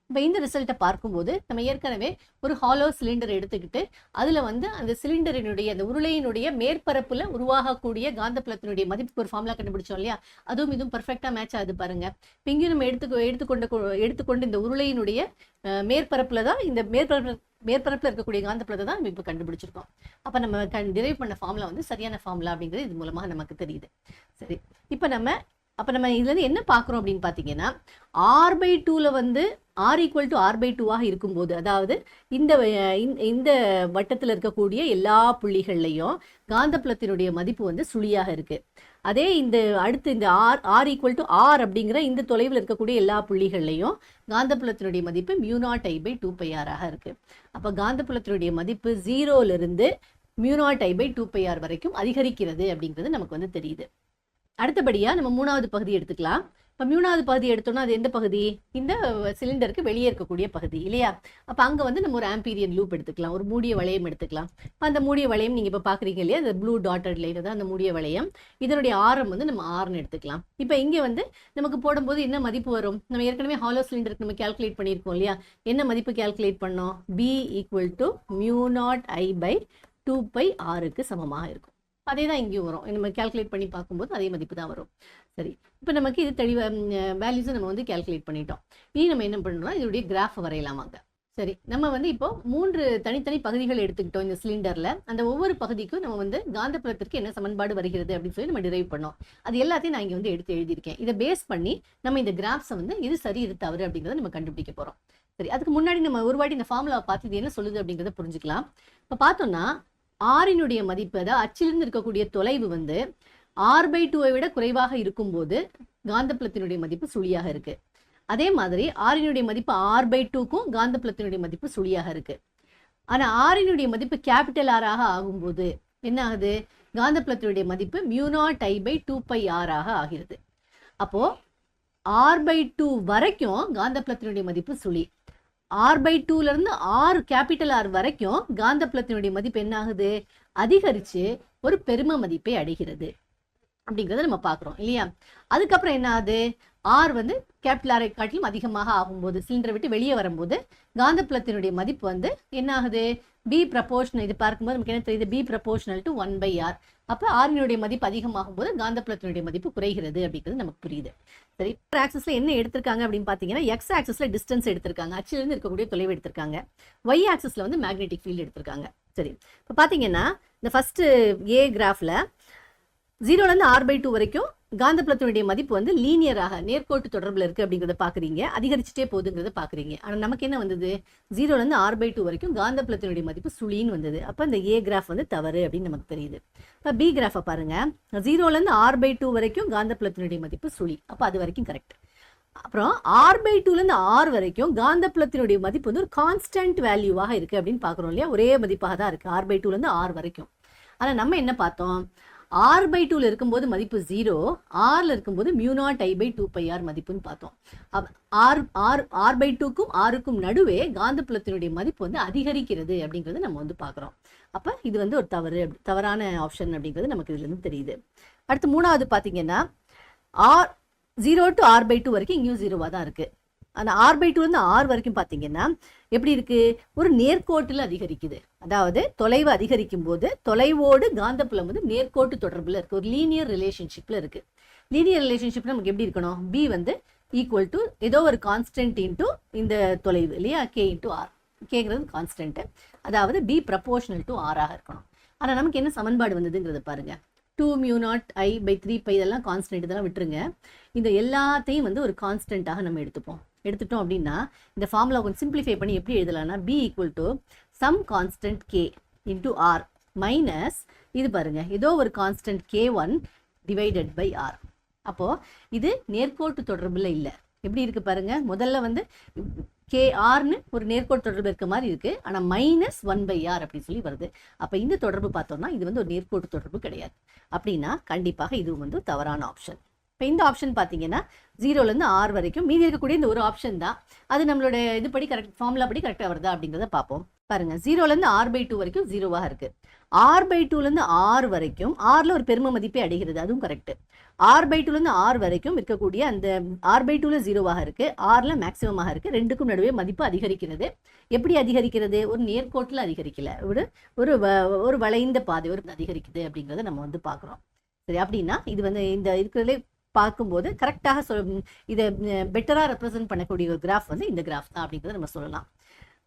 இப்போ இந்த ரிசல்ட்டை பார்க்கும்போது நம்ம ஏற்கனவே ஒரு ஹாலோ சிலிண்டர் எடுத்துக்கிட்டு அதில் வந்து அந்த சிலிண்டரினுடைய அந்த உருளையினுடைய மேற்பரப்பில் உருவாகக்கூடிய காந்தப்புலத்தினுடைய மதிப்புக்கு ஒரு ஃபார்முலா கண்டுபிடிச்சோம் இல்லையா? அதுவும் இதுவும் பர்ஃபெக்டாக மேட்ச் ஆகுது பாருங்க. இப்போ இங்கேயும் நம்ம எடுத்துக்கொண்டு இந்த உருளையினுடைய மேற்பரப்பில் தான் இந்த மேற்பரப்பில் இருக்கக்கூடிய காந்தப்புலத்தை தான் நம்ம இப்போ கண்டுபிடிச்சிருக்கோம். அப்போ நம்ம டிரைவ் பண்ண ஃபார்முலா வந்து சரியான ஃபார்முலா அப்படிங்கிறது இது மூலமாக நமக்கு தெரியுது. சரி, இப்போ நம்ம இதுலேருந்து என்ன பார்க்குறோம் அப்படின்னு பார்த்தீங்கன்னா, r/2ல வந்து r equal to r/2ஆக இருக்கும்போது, அதாவது இந்த வட்டத்தில் இருக்கக்கூடிய எல்லா புள்ளிகள்லையும் காந்தப்புலத்தினுடைய மதிப்பு வந்து சுழியாக இருக்கு. அதே அடுத்து இந்த r equal to r அப்படிங்கிற இந்த தொலைவில் இருக்கக்கூடிய எல்லா புள்ளிகள்லையும் காந்தப்புலத்தினுடைய மதிப்பு mu naught I by 2 pi r ஆக இருக்கு. அப்போ காந்தப்புலத்தினுடைய மதிப்பு 0லிருந்து mu naught I by 2 pi r வரைக்கும் அதிகரிக்கிறது அப்படிங்கிறது நமக்கு வந்து தெரியுது. அடுத்தபடியாக நம்ம மூணாவது பகுதி எடுத்துக்கலாம். இப்போ மூணாவது பகுதி எடுத்தோம்னா அது எந்த பகுதி? இந்த சிலிண்டருக்கு வெளியே இருக்கக்கூடிய பகுதி இல்லையா? அப்போ அங்கே வந்து நம்ம ஒரு ஆம்பீரியன் லூப் எடுத்துக்கலாம், ஒரு மூடிய வளையம் எடுத்துக்கலாம். அந்த மூடிய வளையம் நீங்கள் இப்போ பார்க்குறீங்க இல்லையா, அந்த ப்ளூ டாட்டட் லைன் தான் அந்த மூடிய வளையம். இதனுடைய ஆரம் வந்து நம்ம ஆர்னு எடுத்துக்கலாம். இப்போ இங்கே வந்து நமக்கு போடும்போது என்ன மதிப்பு வரும்? நம்ம ஏற்கனவே ஹாலோ சிலிண்டருக்கு நம்ம கேல்குலேட் பண்ணியிருக்கோம் இல்லையா? என்ன மதிப்பு கேல்குலேட் பண்ணோம்? b equal to mu naught I by 2 pi rக்கு சமமாக இருக்கும். அதே தான் இங்கேயும் வரும். நம்ம கால்குலேட் பண்ணி பார்க்கும்போது அதே மதிப்பு தான் வரும். சரி, இப்போ நமக்கு இது தெளிவாக வேல்யூஸை நம்ம வந்து கேல்குலேட் பண்ணிட்டோம். இனி நம்ம என்ன பண்ணுறோம், இதோடைய கிராஃப் வரையலாமாங்க. சரி, நம்ம வந்து இப்போ 3 தனித்தனி பகுதிகள் எடுத்துக்கிட்டோம் இந்த சிலிண்டரில். அந்த ஒவ்வொரு பகுதிக்கும் நம்ம வந்து காந்தப்புலத்திற்கு என்ன சமன்பாடு வருகிறது அப்படின்னு சொல்லி நம்ம டிரைவ் பண்ணோம். அது எல்லாத்தையும் நான் இங்கே வந்து எடுத்து எழுதியிருக்கேன். இதை பேஸ் பண்ணி நம்ம இந்த கிராஃப்ஸை வந்து இது சரி இது தவறு அப்படிங்கிறத நம்ம கண்டுபிடிக்க போகிறோம். சரி, அதுக்கு முன்னாடி நம்ம ஒரு வாட்டி இந்த ஃபார்முலாவை பார்த்து இது என்ன சொல்லுது அப்படிங்கிறத புரிஞ்சுக்கலாம். இப்போ பார்த்தோம்னா ஆரினுடைய மதிப்பு, அதாவது அச்சிலிருந்து இருக்கக்கூடிய தொலைவு வந்து r/2 விட குறைவாக இருக்கும்போது காந்தப்புலத்தினுடைய மதிப்பு சுழியாக இருக்கு. அதே மாதிரி ஆரினுடைய மதிப்பு r/2க்கும் காந்தப்புலத்தினுடைய மதிப்பு சுழியாக இருக்கு. ஆனா ஆரினுடைய மதிப்பு கேபிட்டல் ஆராக ஆகும்போது என்ன ஆகுது, காந்தப்புலத்தினுடைய மதிப்பு μ0I/2πr ஆக ஆகிறது. அப்போ r/2 வரைக்கும் காந்தப்புலத்தினுடைய மதிப்பு சுழி, r/2ல இருந்து கேபிட்டல் R வரைக்கும் காந்தப்புலத்தினுடைய மதிப்பு என்ன ஆகுது, அதிகரிச்சு ஒரு பெரும மதிப்பை அடைகிறது அப்படிங்கிறத நம்ம பார்க்குறோம் இல்லையா. அதுக்கப்புறம் என்ன ஆகுது, ஆர் வந்து கேபிட்டல் ஆரை காட்டிலும் அதிகமாக ஆகும்போது, சிலிண்டரை விட்டு வெளியே வரும்போது காந்தப்புலத்தினுடைய மதிப்பு வந்து என்ன ஆகுது, பி ப்ரப்போர்ஷனல், இது பார்க்கும்போது நமக்கு என்ன தெரியுது, பி ப்ரப்போர்ஷனல் டு 1/r. அப்போ ஆரினுடைய மதிப்பு அதிகமாகும் போது காந்தப்புலத்தினுடைய மதிப்பு குறைகிறது அப்படிங்கிறது நமக்கு புரியுது. சரி, ஆக்சிஸ்ல என்ன எடுத்திருக்காங்க அப்படின்னு பார்த்தீங்கன்னா, எக்ஸ் ஆக்சிஸ்ல டிஸ்டன்ஸ் எடுத்திருக்காங்க, அச்சிலிருந்து இருக்கக்கூடிய தொலைவு எடுத்திருக்காங்க. ஒய் ஆக்சிஸ்ல வந்து மேக்னெட்டிக் ஃபீல்டு எடுத்திருக்காங்க. சரி, இப்போ பார்த்தீங்கன்னா இந்த ஃபர்ஸ்ட் ஏ கிராஃப்ல 0லேருந்து r/2 வரைக்கும் காந்தப்புலத்தினுடைய மதிப்பு வந்து லீனியராக நேர்கோட்டு தொடர்பில் இருக்குது அப்படிங்கிறத பார்க்குறீங்க, அதிகரிச்சுட்டே போகுதுங்கிறத பார்க்குறீங்க. ஆனால் நமக்கு என்ன வந்தது, 0லேருந்து r/2 வரைக்கும் காந்தப்புலத்தினுடைய மதிப்பு சுழின்னு வந்தது. அப்போ இந்த ஏ கிராஃப் வந்து தவறு அப்படின்னு நமக்கு தெரியுது. இப்போ பி கிராஃபை பாருங்க, 0லேருந்து r/2 வரைக்கும் காந்தப்புலத்தினுடைய மதிப்பு சுழி, அப்போ அது வரைக்கும் கரெக்ட். அப்புறம் r/2லேருந்து r வரைக்கும் காந்தப்புலத்தினுடைய மதிப்பு வந்து ஒரு கான்ஸ்டன்ட் வேல்யூவாக இருக்குது அப்படின்னு பார்க்குறோம் இல்லையா, ஒரே மதிப்பாக தான் இருக்குது r/2லேருந்து r வரைக்கும். ஆனால் நம்ம என்ன பார்த்தோம், r/2ல இருக்கும்போது மதிப்பு 0, rல இருக்கும்போது μ0I/2πr மதிப்புன்னு பார்த்தோம். r/2க்கும் rக்கும் நடுவே காந்தப்புலத்தினுடைய மதிப்பு வந்து அதிகரிக்கிறது அப்படிங்கிறது நம்ம வந்து பார்க்குறோம். அப்போ இது வந்து ஒரு தவறான ஆப்ஷன் அப்படிங்கிறது நமக்கு இதுலேருந்து தெரியுது. அடுத்து மூணாவது பார்த்தீங்கன்னா, 0 to r/2 வரைக்கும் இங்கேயும் 0வாக தான் இருக்குது. அந்த r/2லேருந்து r வரைக்கும் பார்த்தீங்கன்னா எப்படி இருக்கு, ஒரு நேர்கோட்டில் அதிகரிக்குது. அதாவது தொலைவு அதிகரிக்கும் போது தொலைவோடு காந்தப்புலம் வந்து நேர்கோட்டு தொடர்பில் இருக்கு, ஒரு லீனியர் ரிலேஷன்ஷிப்ல இருக்கு. லீனியர் ரிலேஷன்ஷிப் நமக்கு எப்படி இருக்கணும், பி வந்து ஈக்குவல் டு ஏதோ ஒரு கான்ஸ்டன்ட் இன்டூ இந்த தொலைவு இல்லையா, கே இன்டூ ஆர். கேங்கிறது கான்ஸ்டன்ட், அதாவது பி ப்ரப்போர்ஷனல் டு ஆராக இருக்கணும். ஆனால் நமக்கு என்ன சமன்பாடு வந்ததுங்கிறத பாருங்க, 2μ0I/3π இதெல்லாம் கான்ஸ்டன்ட், இதெல்லாம் விட்டுருங்க. இந்த எல்லாத்தையும் வந்து ஒரு கான்ஸ்டன்ட்டாக நம்ம எடுத்துட்டோம் அப்படின்னா இந்த ஃபார்முலா கொஞ்சம் சிம்பிளிஃபை பண்ணி எப்படி எழுதலாம்னா, B equal to some constant k into r minus இது பாருங்க ஏதோ ஒரு constant k1 divided by R. அப்போ இது நேர்கோட்டு தொடர்புல இல்லை. எப்படி இருக்கு பாருங்க, முதல்ல வந்து KRன்னு ஒரு நேர்கோட்டு தொடர்பு இருக்க மாதிரி இருக்கு, ஆனால் -1/r அப்படின்னு சொல்லி வருது. அப்போ இந்த தொடர்பு பார்த்தோம்னா இது வந்து ஒரு நேர்கோட்டு தொடர்பு கிடையாது. அப்படின்னா கண்டிப்பாக இது வந்து தவறான ஆப்ஷன். இப்போ இந்த ஆப்ஷன் பார்த்தீங்கன்னா 0லேருந்து r வரைக்கும் மீதி இருக்கக்கூடிய இந்த ஒரு ஆப்ஷன் தான், அது நம்மளோட இதுபடி கரெக்ட், ஃபார்முலா படி கரெக்டாக வருதா அப்படிங்கிறத பார்ப்போம். பாருங்க, 0லேருந்து r/2 வரைக்கும் 0வாக இருக்கு, r/2லேருந்து r வரைக்கும் rல ஒரு பெரும மதிப்பை அடைகிறது, அதுவும் கரெக்ட். r/2லேருந்து r வரைக்கும் இருக்கக்கூடிய அந்த r/2ல 0வாக இருக்கு, rல மேக்சிமமாக இருக்கு, ரெண்டுக்கும் நடுவே மதிப்பு அதிகரிக்கிறது. எப்படி அதிகரிக்கிறது, ஒரு நேர்கோட்டில் அதிகரிக்கல, ஒரு வளைந்த பாதை ஒரு அதிகரிக்குது அப்படிங்கிறத நம்ம வந்து பார்க்குறோம். சரி, அப்படின்னா இது வந்து இந்த இருக்கிறதுலே பார்க்கும்போது கரெக்டாக இதை பெட்டராக ரெப்ரசென்ட் பண்ணக்கூடிய ஒரு கிராஃப் வந்து இந்த கிராஃப் தான் அப்படிங்கிறத நம்ம சொல்லலாம்.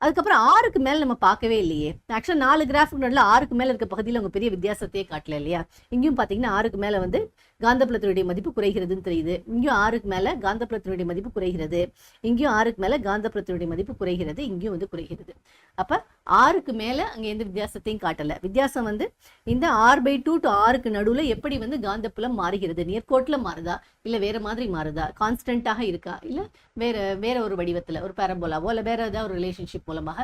அதுக்கப்புறம் 6க்கு மேலே நம்ம பார்க்கவே இல்லையே. ஆக்சுவலாக 4 கிராஃபுக்கு நடுவில் 6க்கு மேலே இருக்க பகுதியில் அவங்க பெரிய வித்தியாசத்தையே காட்டல இல்லையா. இங்கேயும் பார்த்தீங்கன்னா 6க்கு மேலே வந்து காந்தப்புலத்தினுடைய மதிப்பு குறைகிறதுன்னு தெரியுது, இங்கேயும் 6க்கு மேலே காந்தப்புலத்தினுடைய மதிப்பு குறைகிறது, இங்கேயும் 6க்கு மேலே காந்தப்புலத்தினுடைய மதிப்பு குறைகிறது, இங்கேயும் வந்து குறைகிறது. அப்போ 6க்கு மேலே அங்கே எந்த வித்தியாசத்தையும் காட்டலை. வித்தியாசம் வந்து இந்த r/2 to rக்கு நடுவில் எப்படி வந்து காந்தப்புலம் மாறுகிறது, நேர்கோட்டில் மாறுதா இல்லை வேற மாதிரி மாறுதா, கான்ஸ்டன்ட்டாக இருக்கா இல்லை வேற ஒரு வடிவத்தில் ஒரு பேரபோலாவோ இல்லை வேற ஏதாவது ஒரு ரிலேஷன்ஷிப் மூலமாக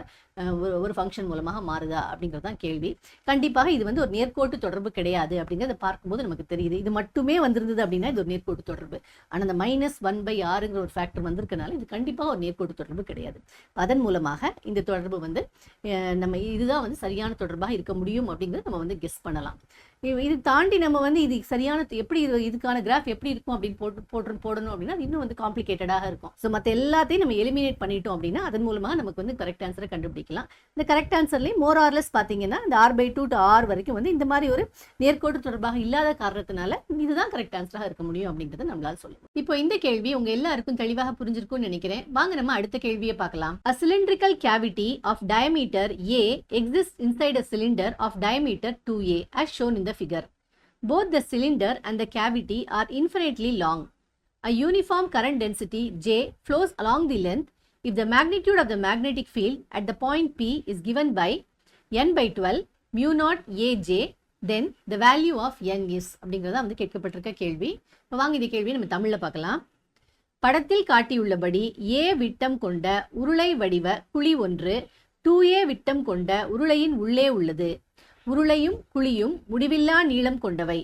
ஒரு ஃபங்க்ஷன் மூலமாக மாறுதா அப்படிங்கிறது தான் கேள்வி. கண்டிப்பாக இது வந்து ஒரு நேர்கோட்டு தொடர்பு கிடையாது அப்படிங்கிறத பார்க்கும்போது நமக்கு தெரியுது. இது மட்டுமே வந்திருந்தது அப்படின்னா இது ஒரு நேர்கோட்டு தொடர்பு, ஆனால் அந்த -1/rங்கிற ஒரு ஃபேக்டர் வந்திருக்கனால இது கண்டிப்பாக ஒரு நேர்கோட்டு தொடர்பு கிடையாது. அதன் மூலமாக இந்த தொடர்பு வந்து நம்ம இதுதான் வந்து சரியான தொடர்பாக இருக்க முடியும் அப்படிங்கிறது நம்ம வந்து கெஸ் பண்ணலாம். இது தாண்டி நம்ம வந்து இது சரியான எப்படி இதுக்கான கிராஃப் எப்படி இருக்கும் அப்படின்னு போடணும் அப்படின்னா அது இன்னும் வந்து காம்ப்ளிகேட்டடாக இருக்கும். ஸோ மற்ற எல்லாத்தையும் நம்ம எலிமினேட் பண்ணிட்டோம் அப்படின்னா அதன் மூலமாக நமக்கு வந்து கரெக்ட் ஆன்சரை கண்டுபிடிக்கலாம். இந்த கரெக்ட் ஆன்சர்லேயும் மோர் ஆர்லெஸ் பார்த்தீங்கன்னா இந்த r/2 to r வரைக்கும் வந்து இந்த மாதிரி ஒரு நேர்கோடு தொடர்பாக இல்லாத காரணத்தினால இதுதான் கரெக்ட் ஆன்சராக இருக்க முடியும் அப்படின்றத நம்மளால சொல்லுவோம். இப்போ இந்த கேள்வி உங்க எல்லாருக்கும் தெளிவாக புரிஞ்சிருக்கும்னு நினைக்கிறேன். வாங்க நம்ம அடுத்த கேள்வியை பார்க்கலாம். A cylindrical cavity of diameter A exists inside a cylinder of diameter 2A as shown in the figure. Both the cylinder and the cavity are infinitely long. A uniform current density J flows along the length if the magnitude of the magnetic field at the point P is given by n/12 mu naught AJ, then the value of n is அப்படிங்கிறத வந்து கேட்கப்பட்டிருக்க கேள்வி. இப்போ வாங்க இந்த கேள்வியை நம்ம தமிழில் பார்க்கலாம். படத்தில் காட்டியுள்ளபடி A விட்டம் கொண்ட உருளை வடிவ குழி ஒன்று 2A விட்டம் கொண்ட உருளையின் உள்ளே உள்ளது. உருளையும் குழியும் முடிவில்லா நீளம் கொண்டவை.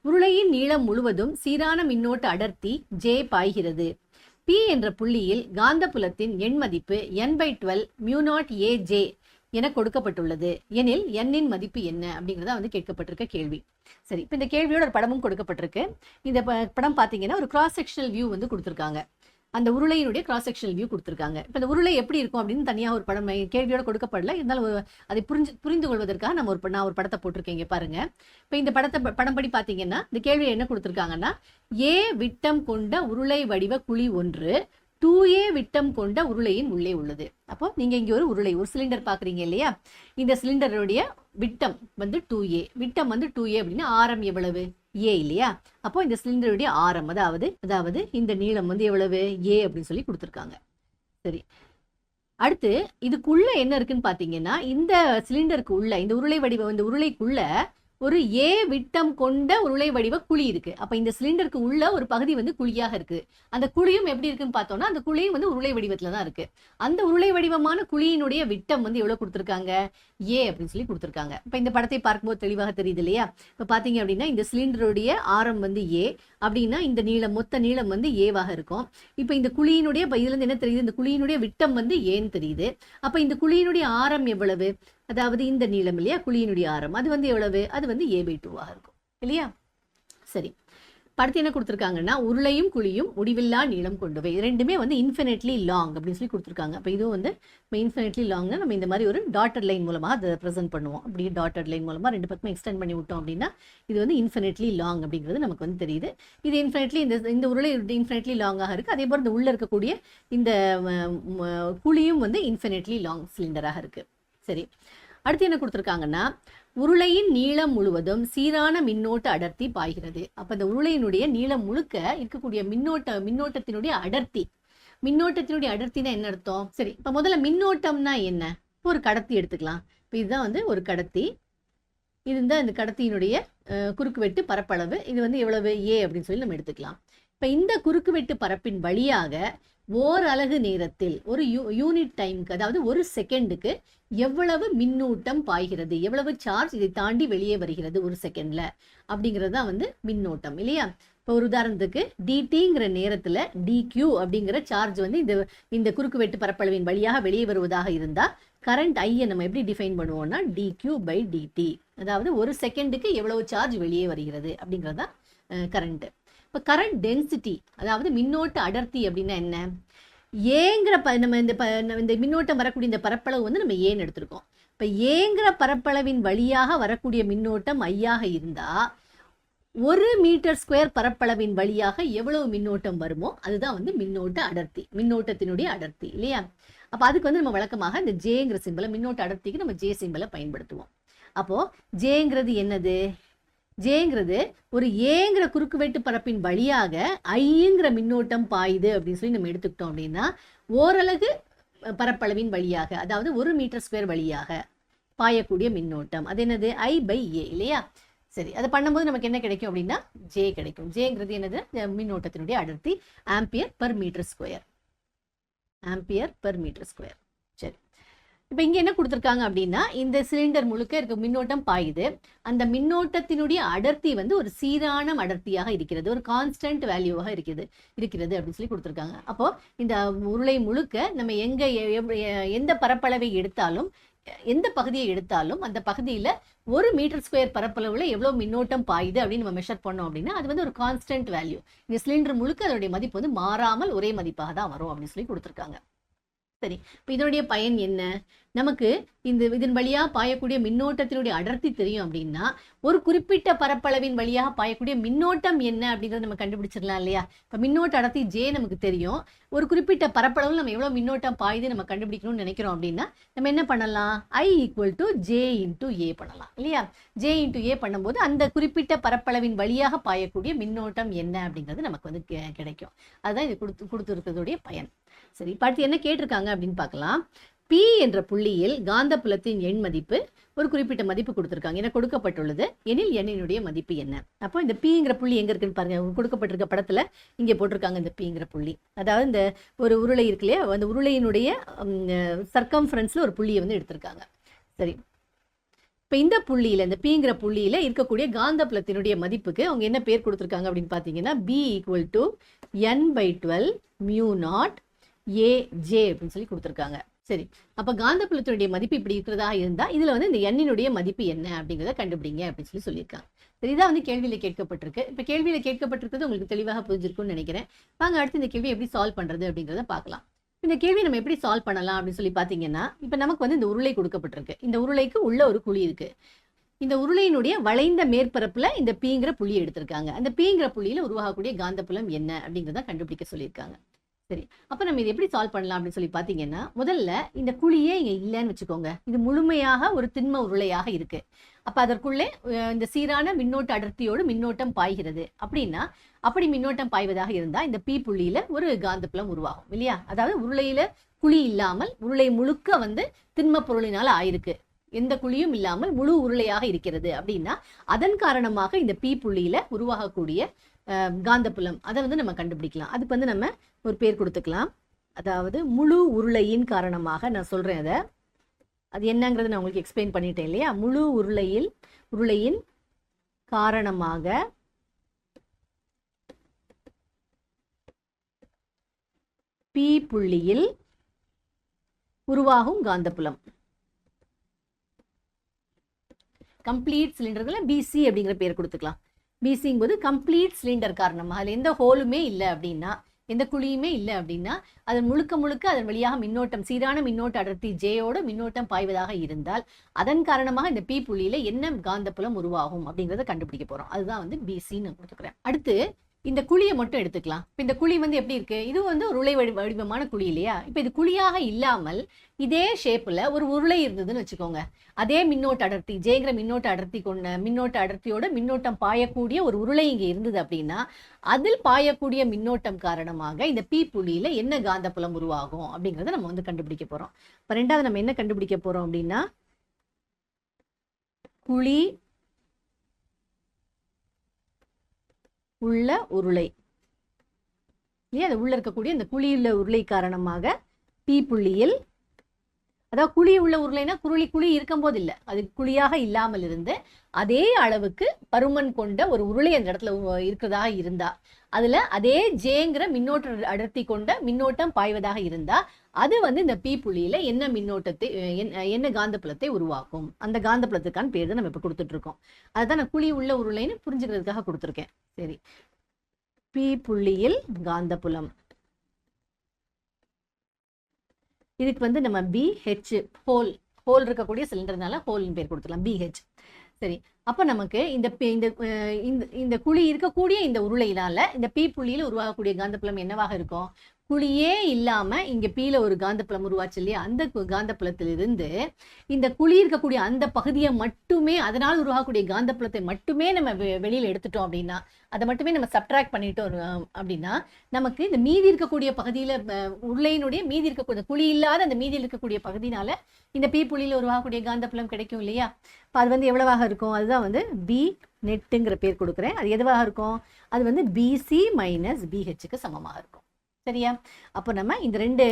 உருளையின் நீளம் முழுவதும் சீரான மின்னோட்ட அடர்த்தி J பாய்கிறது. P என்ற புள்ளியில் காந்தப்புலத்தின் எண் மதிப்பு n/12 mu naught AJ என கொடுக்கப்பட்டுள்ளது. எனில் n-இன் மதிப்பு என்ன அப்படிங்கிறத வந்து கேட்கப்பட்டிருக்க கேள்வி. சரி, இப்போ இந்த கேள்வியோட ஒரு படமும் கொடுக்கப்பட்டிருக்கு. இந்த படம் பார்த்தீங்கன்னா ஒரு கிராஸ் செக்ஷனல் வியூ வந்து கொடுத்துருக்காங்க. அந்த உருளையினுடைய கிராஸ் செக்ஷனல் வியூ கொடுத்துருக்காங்க. இப்போ இந்த உருளை எப்படி இருக்கும் அப்படின்னு தனியாக ஒரு படம் கேள்வியோட கொடுக்கப்படல, இருந்தாலும் அதை புரிந்து கொள்வதற்காக நான் ஒரு படத்தை போட்டிருக்கேன். இங்கே பாருங்க. இப்போ இந்த படம் படி பார்த்தீங்கன்னா இந்த கேள்வியை என்ன கொடுத்துருக்காங்கன்னா, A விட்டம் கொண்ட உருளை வடிவ குழி ஒன்று 2A விட்டம் கொண்ட உருளையின் உள்ளே உள்ளது. அப்போ நீங்க இங்க ஒரு சிலிண்டர் பாக்குறீங்க இல்லையா? இந்த சிலிண்டருடைய விட்டம் வந்து 2A, விட்டம் வந்து 2A அப்படின்னா ஆரம் எவ்வளவு? A இல்லையா? அப்போ இந்த சிலிண்டருடைய ஆரம் அதாவது இந்த நீளம் வந்து எவ்வளவு? A அப்படின்னு சொல்லி கொடுத்துருக்காங்க. சரி, அடுத்து இதுக்குள்ள என்ன இருக்குன்னு பாத்தீங்கன்னா, இந்த சிலிண்டருக்கு உள்ள இந்த உருளைக்குள்ள ஒரு A விட்டம் கொண்ட உருளை வடிவ குழி இருக்கு. அப்ப இந்த சிலிண்டருக்கு உள்ள ஒரு பகுதி வந்து குழியாக இருக்கு. அந்த குழியும் எப்படி இருக்குன்னு பார்த்தோம்னா, அந்த குழியும் வந்து உருளை வடிவத்துல தான் இருக்கு. அந்த உருளை வடிவமான குழியினுடைய விட்டம் வந்து எவ்வளவு கொடுத்துருக்காங்க? A அப்படின்னு சொல்லி கொடுத்துருக்காங்க. இப்ப இந்த படத்தை பார்க்கும்போது தெளிவாக தெரியுது இல்லையா? இப்ப பாத்தீங்க அப்படின்னா இந்த சிலிண்டருடைய ஆரம் வந்து A அப்படின்னா இந்த மொத்த நீளம் வந்து ஏவாக இருக்கும். இப்ப இந்த குழியினுடைய இதுல இருந்து என்ன தெரியுது? இந்த குழியினுடைய விட்டம் வந்து ஏன்னு தெரியுது. அப்ப இந்த குழியினுடைய ஆரம் எவ்வளவு? அதாவது இந்த நீளம் இல்லையா, குழியினுடைய ஆரம் அது வந்து எவ்வளவு? அது வந்து A/2 இருக்கும் இல்லையா? சரி, படத்தை என்ன கொடுத்துருக்காங்கன்னா, உருளையும் குழியும் முடிவில்லா நீளம் கொண்டவை. ரெண்டுமே வந்து இன்ஃபினிட்லி லாங் அப்படின்னு சொல்லி கொடுத்துருக்காங்க. அப்போ இதுவும் வந்து இன்ஃபினிட்லி லாங்னா நம்ம இந்த மாதிரி ஒரு டாட்டட் லைன் மூலமாக அதை ப்ரெசென்ட் பண்ணுவோம். அப்படி டாட்டட் லைன் மூலமாக ரெண்டு பக்கமே எக்ஸ்டெண்ட் பண்ணி விட்டோம் அப்படின்னா இது வந்து இன்ஃபினிட்லி லாங் அப்படிங்கிறது நமக்கு வந்து தெரியுது. இது இன்ஃபினிட்லி இந்த உருளை இன்ஃபினிட்லி லாங்காக இருக்குது. அதே போல் இந்த உள்ளே இருக்கக்கூடிய இந்த குழியும் வந்து இன்ஃபினிட்லி லாங் சிலிண்டராக இருக்குது. சரி, அடுத்து என்ன கொடுத்துருக்காங்கன்னா, உருளையின் நீளம் முழுவதும் சீரான மின்னோட்ட அடர்த்தி பாய்கிறது. அப்ப இந்த உருளையினுடைய நீளம் முழுக்க இருக்கக்கூடிய மின்னோட்டத்தினுடைய அடர்த்தினா என்ன அர்த்தம்? சரி, இப்ப முதல்ல மின்னோட்டம்னா என்ன? ஒரு கடத்தி எடுத்துக்கலாம். இப்ப இதுதான் வந்து ஒரு கடத்தி. இதுதான் இந்த கடத்தியினுடைய குறுக்குவெட்டு பரப்பளவு. இது வந்து எவ்வளவு? A அப்படின்னு சொல்லி நம்ம எடுத்துக்கலாம். இப்ப இந்த குறுக்குவெட்டு பரப்பின் வழியாக ஓர் அலகு நேரத்தில் ஒரு யூனிட் டைமுக்கு, அதாவது ஒரு செகண்டுக்கு எவ்வளவு மின்னூட்டம் பாய்கிறது, எவ்வளவு சார்ஜ் இதை தாண்டி வெளியே வருகிறது ஒரு செகண்ட்ல அப்படிங்கிறது தான் வந்து மின்னோட்டம் இல்லையா? இப்போ ஒரு உதாரணத்துக்கு டிடிங்கிற நேரத்துல DQ அப்படிங்கிற சார்ஜ் வந்து இந்த குறுக்குவெட்டு பரப்பளவின் வழியாக வெளியே வருவதாக இருந்தா கரண்ட் ஐயை நம்ம எப்படி டிஃபைன் பண்ணுவோம்னா dQ/dt, அதாவது ஒரு செகண்டுக்கு எவ்வளவு சார்ஜ் வெளியே வருகிறது அப்படிங்கிறது தான் கரண்ட். இப்போ கரண்ட் டென்சிட்டி, அதாவது மின்னோட்ட அடர்த்தி அப்படின்னா என்ன? ஏங்கிற நம்ம இந்த மின்னோட்டம் வரக்கூடிய இந்த பரப்பளவு வந்து நம்ம ஏன்னு எடுத்திருக்கோம். இப்போ ஏங்கிற பரப்பளவின் வழியாக வரக்கூடிய மின்னோட்டம் ஐயாக இருந்தா 1 மீட்டர் ஸ்கொயர் பரப்பளவின் வழியாக எவ்வளவு மின்னோட்டம் வருமோ அதுதான் வந்து மின்னோட்ட அடர்த்தி, மின்னோட்டத்தினுடைய அடர்த்தி இல்லையா? அப்போ அதுக்கு வந்து நம்ம வழக்கமாக இந்த ஜேங்கிற சிம்பலை, மின்னோட்ட அடர்த்திக்கு நம்ம ஜே சிம்பலை பயன்படுத்துவோம். அப்போ ஜேங்கிறது என்னது? ஜேங்கிறது ஒரு ஏங்கிற குறுக்குவெட்டு பரப்பின் வழியாக ஐங்கிற மின்னோட்டம் பாயுது அப்படின்னு சொல்லி நம்ம எடுத்துக்கிட்டோம் அப்படின்னா ஓரலகு பரப்பளவின் வழியாக, அதாவது 1 மீட்டர் ஸ்கொயர் வழியாக பாயக்கூடிய மின்னோட்டம் அது என்னது? I/A இல்லையா? சரி, அதை பண்ணும்போது நமக்கு என்ன கிடைக்கும் அப்படின்னா ஜே கிடைக்கும். ஜேங்கிறது என்னது? மின்னோட்டத்தினுடைய அடர்த்தி, ஆம்பியர் பெர் மீட்டர் ஸ்கொயர். சரி, இப்போ இங்கே என்ன கொடுத்துருக்காங்க அப்படின்னா, இந்த சிலிண்டர் முழுக்க இருக்க மின்னோட்டம் பாயுது. அந்த மின்னோட்டத்தினுடைய அடர்த்தி வந்து ஒரு சீரான அடர்த்தியாக இருக்கிறது, ஒரு கான்ஸ்டன்ட் வேல்யூவாக இருக்கிறது அப்படின்னு சொல்லி கொடுத்துருக்காங்க. அப்போ இந்த உருளை முழுக்க நம்ம எந்த பரப்பளவை எடுத்தாலும் எந்த பகுதியை எடுத்தாலும் அந்த பகுதியில் 1 மீட்டர் ஸ்கொயர் பரப்பளவுல எவ்வளவு மின்னோட்டம் பாயுது அப்படின்னு நம்ம மெஷர் பண்ணோம் அப்படின்னா அது வந்து ஒரு கான்ஸ்டன்ட் வேல்யூ. இந்த சிலிண்டர் முழுக்க அதோடைய மதிப்பு வந்து மாறாமல் ஒரே மதிப்பாக தான் வரும் அப்படின்னு சொல்லி கொடுத்துருக்காங்க. சரி, இப்போ இதனுடைய பயன் என்ன? நமக்கு இதன் வழியாக பாயக்கூடிய மின்னோட்டத்தினுடைய அடர்த்தி தெரியும் அப்படின்னா ஒரு குறிப்பிட்ட பரப்பளவின் வழியாக பாயக்கூடிய மின்னோட்டம் என்ன அப்படிங்கிறத நம்ம கண்டுபிடிச்சிடலாம் இல்லையா? இப்போ மின்னோட்ட அடர்த்தி ஜே நமக்கு தெரியும். ஒரு குறிப்பிட்ட பரப்பளவில் நம்ம எவ்வளோ மின்னோட்டம் பாயுது நம்ம கண்டுபிடிக்கணும்னு நினைக்கிறோம் அப்படின்னா நம்ம என்ன பண்ணலாம்? I = J × A பண்ணலாம் இல்லையா? J × A பண்ணும்போது அந்த குறிப்பிட்ட பரப்பளவின் வழியாக பாயக்கூடிய மின்னோட்டம் என்ன அப்படிங்கிறது நமக்கு வந்து கிடைக்கும். அதுதான் இது கொடுத்துருக்கிறதுடைய பயன். சரி, பார்த்து என்ன கேட்டிருக்காங்க அப்படின்னு பார்க்கலாம். P என்ற புள்ளியில் காந்தப்புலத்தின் எண் மதிப்பு ஒரு குறிப்பிட்ட மதிப்பு கொடுத்துருக்காங்க. என கொடுக்கப்பட்டுள்ளது எனில் எண்ணினுடைய மதிப்பு என்ன? அப்போ இந்த Pங்கிற புள்ளி எங்க இருக்குன்னு பாருங்க. கொடுக்கப்பட்டிருக்க படத்துல இங்கே போட்டிருக்காங்க இந்த Pங்கிற புள்ளி. அதாவது இந்த ஒரு உருளை இருக்கு இல்லையா, அந்த உருளையினுடைய சர்க்கம்ஃபரன்ஸ்ல ஒரு புள்ளியை வந்து எடுத்திருக்காங்க. சரி, இப்போ இந்த புள்ளியில இந்த Pங்கிற புள்ளியில இருக்கக்கூடிய காந்தப்புலத்தினுடைய மதிப்புக்கு அவங்க என்ன பேர் கொடுத்துருக்காங்க அப்படின்னு பார்த்தீங்கன்னா B = N/12 μ0 AJ அப்படின்னு சொல்லி கொடுத்துருக்காங்க. சரி, அப்போ காந்தப்புலத்தினுடைய மதிப்பு இப்படி இருக்கிறதா இருந்தால் இதில் வந்து இந்த எண்ணினுடைய மதிப்பு என்ன அப்படிங்கிறத கண்டுபிடிங்க அப்படின்னு சொல்லி சொல்லியிருக்காங்க. சரி, இதான் வந்து கேள்வியில் கேட்கப்பட்டிருக்கு. இப்போ கேள்வியில் கேட்கப்பட்டிருக்கிறது உங்களுக்கு தெளிவாக புரிஞ்சிருக்கும்னு நினைக்கிறேன். வாங்க அடுத்து இந்த கேள்வி எப்படி சால்வ் பண்ணுறது அப்படிங்கிறத பார்க்கலாம். இந்த கேள்வி நம்ம எப்படி சால்வ் பண்ணலாம் அப்படின்னு சொல்லி பார்த்தீங்கன்னா, இப்போ நமக்கு வந்து இந்த உருளை கொடுக்கப்பட்டிருக்கு. இந்த உருளைக்கு உள்ள ஒரு குழி இருக்கு. இந்த உருளையினுடைய வளைந்த மேற்பரப்புல இந்த Pங்கிற புள்ளி எடுத்திருக்காங்க. அந்த Pங்கிற புள்ளியில உருவாகக்கூடிய காந்தப்புலம் என்ன அப்படிங்கிறத கண்டுபிடிக்க சொல்லியிருக்காங்க. சரி, அப்போ நம்ம இதை எப்படி சால்வ் பண்ணலாம் அப்படின்னு சொல்லி பார்த்தீங்கன்னா, முதல்ல இந்த குழியே இங்கே இல்லைன்னு வச்சுக்கோங்க. இது முழுமையாக ஒரு திண்ம உருளையாக இருக்கு. அப்போ அதற்குள்ளே இந்த சீரான மின்னோட்ட அடர்த்தியோடு மின்னோட்டம் பாய்கிறது அப்படின்னா, அப்படி மின்னோட்டம் பாய்வதாக இருந்தால் இந்த P புள்ளியில ஒரு காந்தப்புலம் உருவாகும் இல்லையா? அதாவது உருளையில குழி இல்லாமல் உருளை முழுக்க வந்து திண்ம பொருளினால ஆயிருக்கு, எந்த குழியும் இல்லாமல் முழு உருளையாக இருக்கிறது அப்படின்னா அதன் காரணமாக இந்த P புள்ளியில உருவாகக்கூடிய காந்தப்புலம் அதை வந்து நம்ம கண்டுபிடிக்கலாம். அதுக்கு வந்து நம்ம ஒரு பேர் கொடுத்துக்கலாம். அதாவது முழு உருளையின் காரணமாக நான் சொல்றேன் அதை, அது என்னங்கிறது நான் உங்களுக்கு எக்ஸ்பிளைன் பண்ணிட்டேன் இல்லையா? முழு உருளையின் காரணமாக P புள்ளியில் உருவாகும் காந்தப்புலம். கம்ப்ளீட் சிலிண்டர்களை BC அப்படிங்கிற பேர் கொடுத்துக்கலாம். BCங்கும் போது கம்ப்ளீட் சிலிண்டர் காரணமாக அதில் எந்த ஹோலுமே இல்லை அப்படின்னா, எந்த குழியுமே இல்லை அப்படின்னா அது முழுக்க அதன் வழியாக மின்னோட்டம் சீரான மின்னோட்ட அடர்த்தி ஜேயோட மின்னோட்டம் பாய்வதாக இருந்தால் அதன் காரணமாக இந்த P புள்ளியில என்ன காந்தப்புலம் உருவாகும் அப்படிங்கிறத கண்டுபிடிக்க போறோம். அதுதான் வந்து BCன்னு கொடுத்துக்கிறேன். அடுத்து இந்த குழியை மட்டும் எடுத்துக்கலாம். இப்போ இந்த குழி வந்து எப்படி இருக்கு? இது வந்து ஒரு உருளை வடிவமான குழி இல்லையா? இப்போ இது குழியாக இல்லாமல் இதே ஷேப்ல ஒரு உருளை இருந்ததுன்னு வச்சுக்கோங்க. அதே மின்னோட்ட அடர்த்தி ஜேங்கிற மின்னோட்ட அடர்த்தி கொண்ட மின்னோட்ட அடர்த்தியோட மின்னோட்டம் பாயக்கூடிய ஒரு உருளை இங்கே இருந்தது அப்படின்னா அதில் பாயக்கூடிய மின்னோட்டம் காரணமாக இந்த P புள்ளியில என்ன காந்தப்புலம் உருவாகும் அப்படிங்கிறத நம்ம வந்து கண்டுபிடிக்க போறோம். இப்போ ரெண்டாவது நம்ம என்ன கண்டுபிடிக்க போறோம் அப்படின்னா, குழி உள்ள உருளை இல்லையா? அது உள்ள இருக்கக்கூடிய இந்த குழியுள்ள உருளை காரணமாக P புள்ளியில், அதாவது குழி உள்ள உருளைனா குழி இருக்கும் போது இல்லை, அது குழியாக இல்லாமல் இருந்து அதே அளவுக்கு பருமன் கொண்ட ஒரு உருளை அந்த இடத்துல இருக்கிறதா இருந்தா அதுல அதே ஜேங்கிற மின்னோட்ட அடர்த்தி கொண்ட மின்னோட்டம் பாய்வதாக இருந்தா அது வந்து இந்த P புள்ளியில என்ன மின்னோட்டத்தை என்ன காந்தப்புலத்தை உருவாக்கும். அந்த காந்தப்புலத்துக்கான பேர் தான் நம்ம இப்ப கொடுத்துட்டு இருக்கோம். அதுதான் நான் குழி உள்ள உருளைன்னு புரிஞ்சுக்கிறதுக்காக கொடுத்துருக்கேன். சரி, P புள்ளியில் காந்தப்புலம், இதுக்கு வந்து நம்ம BH ஹோல் இருக்கக்கூடிய சிலிண்டர்னால ஹோல்னு பேர் கொடுத்துக்கலாம், BH. சரி, அப்ப நமக்கு இந்த குழி இருக்கக்கூடிய இந்த உருளையினால இந்த P புள்ளியில உருவாகக்கூடிய காந்தப்புலம் என்னவாக இருக்கும்? குழியே இல்லாம இங்க Pல ஒரு காந்தப்புலம் உருவாச்சு இல்லையா? அந்த காந்தப்புலத்திலிருந்து இந்த குழி இருக்கக்கூடிய அந்த பகுதியை மட்டுமே, அதனால் உருவாகக்கூடிய காந்தப்புலத்தை மட்டுமே நம்ம வெளியில எடுத்துட்டோம் அப்படின்னா, அதை மட்டுமே நம்ம சப்ட்ராக்ட் பண்ணிட்டோம் அப்படின்னா நமக்கு இந்த மீதி இருக்கக்கூடிய பகுதியில உருளையினுடைய மீதி இருக்கக்கூடிய குழி இல்லாத அந்த மீதியில் இருக்கக்கூடிய பகுதினால இந்த P புள்ளியில உருவாகக்கூடிய காந்தப்புலம் கிடைக்கும் இல்லையா? இப்போ அது வந்து எவ்வளவாக இருக்கும்? அதுதான் வந்து B நெட்டுங்கிற பேர் கொடுக்குறேன். அது எதுவாக இருக்கும்? அது வந்து BC - BHக்கு சமமாக இருக்கும். சரியா? அப்போ நம்ம இந்த 2